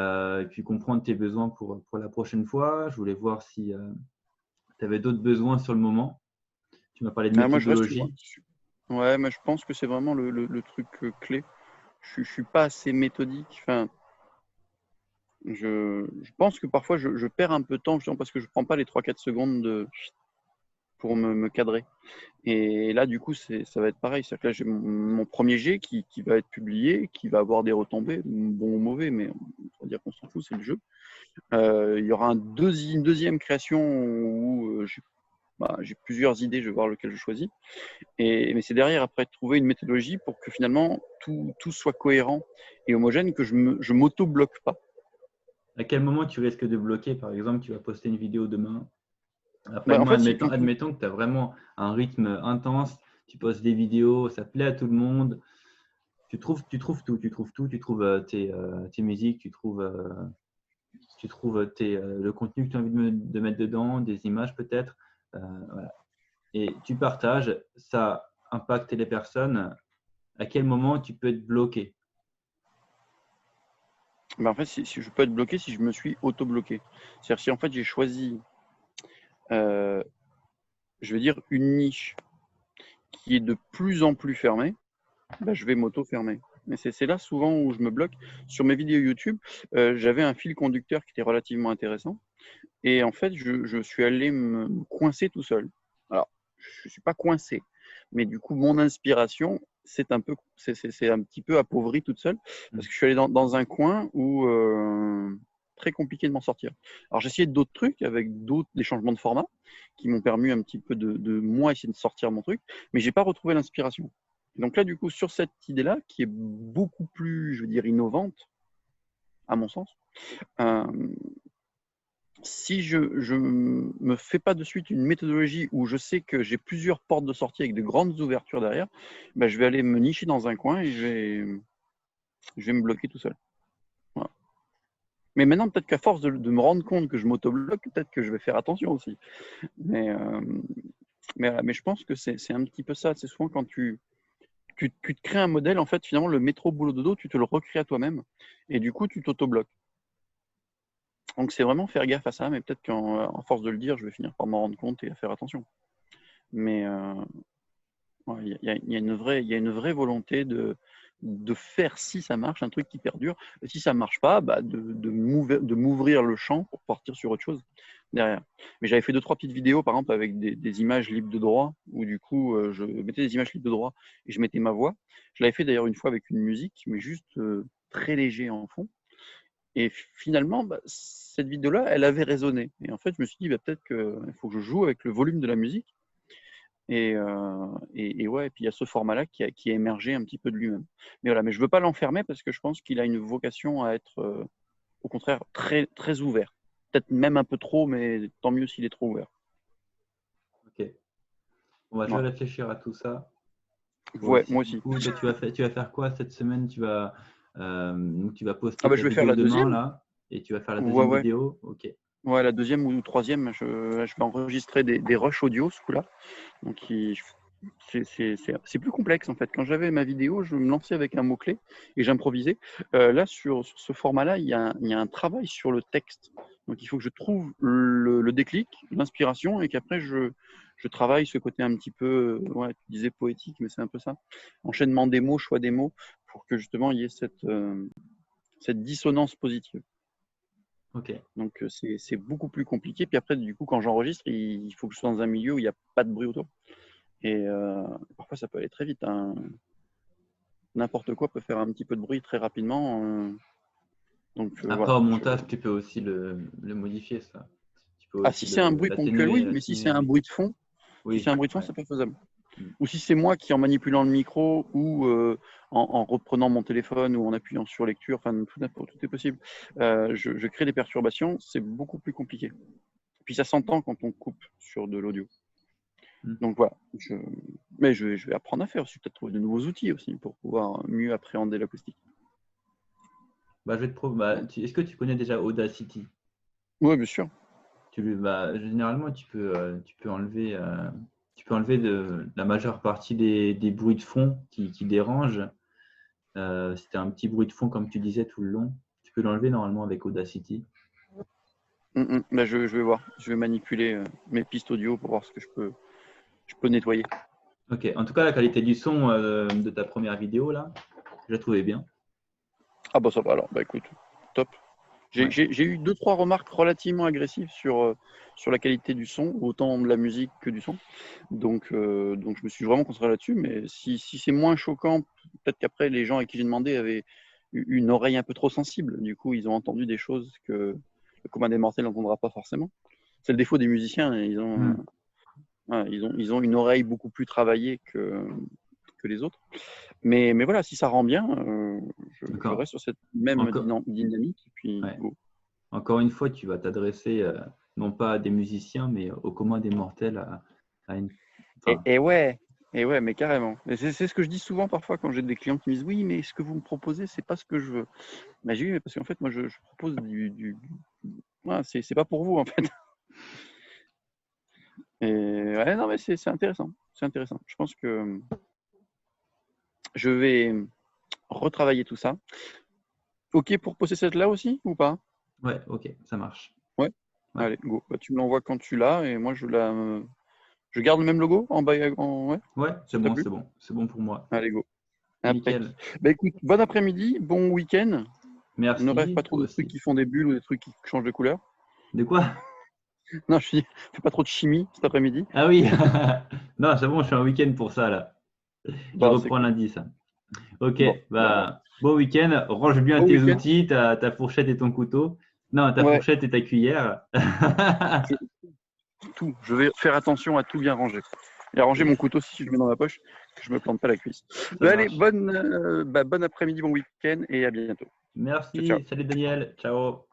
puis comprendre tes besoins pour la prochaine fois. Je voulais voir si tu avais d'autres besoins sur le moment. Tu m'as parlé de Ah, moi, je reste. méthodologie. Ouais, mais je pense que c'est vraiment le truc clé. Je suis pas assez méthodique. Enfin, je pense que parfois je perds un peu de temps justement parce que je prends pas les 3-4 secondes pour me cadrer. Et là, du coup, ça va être pareil. C'est-à-dire que là, j'ai mon premier jet qui va être publié, qui va avoir des retombées, bon ou mauvais, mais on va dire qu'on s'en fout, c'est le jeu. Il y aura une deuxième création où j'ai plusieurs idées, je vais voir lequel je choisis. Mais c'est derrière, après, trouver une méthodologie pour que finalement tout soit cohérent et homogène, que je m'auto-bloque pas. À quel moment tu risques de bloquer? Par exemple, tu vas poster une vidéo demain. En Après-demain, fait, admettons que tu as vraiment un rythme intense, tu postes des vidéos, ça plaît à tout le monde. Tu trouves tes musiques, tu trouves le contenu que tu as envie de mettre dedans, des images peut-être. Euh, voilà. Et tu partages, ça impacte les personnes. À quel moment tu peux être bloqué? en fait si je peux être bloqué si je me suis auto-bloqué. C'est-à-dire si en fait j'ai choisi, euh, je vais dire, une niche qui est de plus en plus fermée, bah, je vais m'auto-fermer. Mais c'est là souvent où je me bloque. Sur mes vidéos YouTube, j'avais un fil conducteur qui était relativement intéressant. Et en fait, je suis allé me coincer tout seul. Alors, je ne suis pas coincé, mais du coup, mon inspiration, c'est un petit peu appauvri toute seule, parce que je suis allé dans un coin où très compliqué de m'en sortir. Alors, j'ai essayé d'autres trucs avec des changements de format qui m'ont permis un petit peu de moi essayer de sortir mon truc, mais j'ai pas retrouvé l'inspiration. Donc là, du coup, sur cette idée-là, qui est beaucoup plus, je veux dire, innovante, à mon sens, euh, si je me fais pas de suite une méthodologie où je sais que j'ai plusieurs portes de sortie avec de grandes ouvertures derrière, ben, je vais aller me nicher dans un coin et je vais me bloquer tout seul. Voilà. Mais maintenant, peut-être qu'à force de me rendre compte que je m'auto-bloque, peut-être que je vais faire attention aussi. Mais je pense que c'est un petit peu ça. C'est souvent quand tu te crées un modèle, en fait, finalement, le métro boulot dodo, tu te le recrées à toi-même. Et du coup, tu t'auto-bloques. Donc, c'est vraiment faire gaffe à ça. Mais peut-être qu'en force de le dire, je vais finir par m'en rendre compte et à faire attention. Mais ouais, il y a une vraie volonté de faire, si ça marche, un truc qui perdure. Et si ça ne marche pas, bah, de m'ouvrir le champ pour partir sur autre chose derrière. Mais j'avais fait 2-3 petites vidéos, par exemple, avec des images libres de droit, où du coup, je mettais des images libres de droit et je mettais ma voix. Je l'avais fait d'ailleurs une fois avec une musique, mais juste très léger en fond. Et finalement, bah, cette vidéo-là, elle avait résonné. Et en fait, je me suis dit, bah, peut-être qu'il faut que je joue avec le volume de la musique. Et ouais, et puis il y a ce format-là qui a émergé un petit peu de lui-même. Mais voilà, mais je veux pas l'enfermer parce que je pense qu'il a une vocation à être, au contraire, très, très ouvert. Peut-être même un peu trop, mais tant mieux s'il est trop ouvert. Ok. Bon, bah, je vais Voilà. réfléchir à tout ça. Toi Ouais, aussi, moi du aussi. coup, toi, tu vas faire quoi cette semaine? Donc tu vas Ah poster bah ta je vais faire vidéo la demain deuxième. là, et tu vas faire la Ouais, deuxième ouais. vidéo. Ok. Ouais, la deuxième ou troisième, je vais enregistrer des rushs audio ce coup-là. Donc c'est plus complexe en fait. Quand j'avais ma vidéo, je me lançais avec un mot-clé et j'improvisais. Là, sur ce format-là, il y a un travail sur le texte. Donc il faut que je trouve le déclic, l'inspiration et qu'après je travaille ce côté un petit peu, ouais, tu disais poétique, mais c'est un peu ça. Enchaînement des mots, choix des mots, pour que justement il y ait cette dissonance positive. Ok. Donc c'est beaucoup plus compliqué. Puis après, du coup, quand j'enregistre, il faut que je sois dans un milieu où il n'y a pas de bruit autour. Et parfois, ça peut aller très vite, hein. N'importe quoi peut faire un petit peu de bruit très rapidement. Donc Après, voilà. au montage, tu peux aussi le modifier, ça. Tu peux Ah, aussi si c'est un bruit ponctuel, l'atténuer, oui, mais si c'est un l'atténuer. bruit de fond, si c'est Oui, un bruit de fond, ouais. c'est pas faisable. Mm. Ou si c'est moi qui, en manipulant le micro ou en reprenant mon téléphone ou en appuyant sur lecture, enfin tout est possible. Je crée des perturbations, c'est beaucoup plus compliqué. Puis ça s'entend quand on coupe sur de l'audio. Mm. Donc voilà. Mais je vais apprendre à faire aussi, peut-être trouver de nouveaux outils aussi pour pouvoir mieux appréhender l'acoustique. Bah, je vais te est-ce que tu connais déjà Audacity? Oui, bien sûr. Généralement, tu peux enlever la majeure partie des bruits de fond qui dérangent. C'était un petit bruit de fond, comme tu disais, tout le long. Tu peux l'enlever normalement avec Audacity. Bah, je vais voir. Je vais manipuler mes pistes audio pour voir ce que je peux nettoyer. Ok. En tout cas, la qualité du son de ta première vidéo, là, je la trouvais bien. Ah bah ça va alors. Bah écoute, top. Ouais. J'ai eu 2-3 remarques relativement agressives sur la qualité du son, autant de la musique que du son. Donc je me suis vraiment concentré là-dessus. Mais si c'est moins choquant, peut-être qu'après les gens à qui j'ai demandé avaient une oreille un peu trop sensible. Du coup, ils ont entendu des choses que le commun des mortels n'entendra pas forcément. C'est le défaut des musiciens. Mm. Voilà, ils ont une oreille beaucoup plus travaillée que les autres. Mais voilà, si ça rend bien, je D'accord. reste sur cette même Encore, dynamique. Et puis, ouais. go. Encore une fois, tu vas t'adresser non pas à des musiciens, mais au commun des mortels, à une. Et, Enfin, et ouais, et ouais, mais carrément. Et c'est ce que je dis souvent parfois quand j'ai des clients qui me disent oui, mais ce que vous me proposez, c'est pas ce que je veux. Mais j'ai dit, mais parce qu'en fait, moi, je propose voilà, c'est pas pour vous, en fait. Et ouais, non, mais c'est intéressant. C'est intéressant. Je pense que je vais retravailler tout ça. Ok pour poster cette là aussi ou pas? ouais, ok, ça marche. Ouais. Ouais, Allez, go. Bah, tu me l'envoies quand tu l'as et moi je garde le même logo en bas. Ouais, ouais, c'est ça t'a bon, plu? c'est bon, c'est bon pour moi. Allez, go. Impec. Nickel. Bah écoute, bon après-midi, bon week-end. Ne rêve Merci, pas trop toi de trucs aussi. qui font des bulles ou des trucs qui changent de couleur. De quoi? Non, je dis, fais pas trop de chimie cet après-midi. Ah oui, non, c'est bon, je suis en week-end pour ça là. Je Bah, c'est reprends cool. lundi ça. Ok, Bon, bah, bah, bon week-end. Range bien bon tes week-end. outils, ta fourchette et ton couteau. Non, ta Ouais, fourchette et ta cuillère. tout. Je vais faire attention à tout bien ranger. Et à ranger mon couteau si je le mets dans ma poche. que je me plante pas la cuisse. Ça Allez, marche. bon après-midi, bon week-end et à bientôt. Ciao, ciao. Merci. Salut Daniel. Ciao.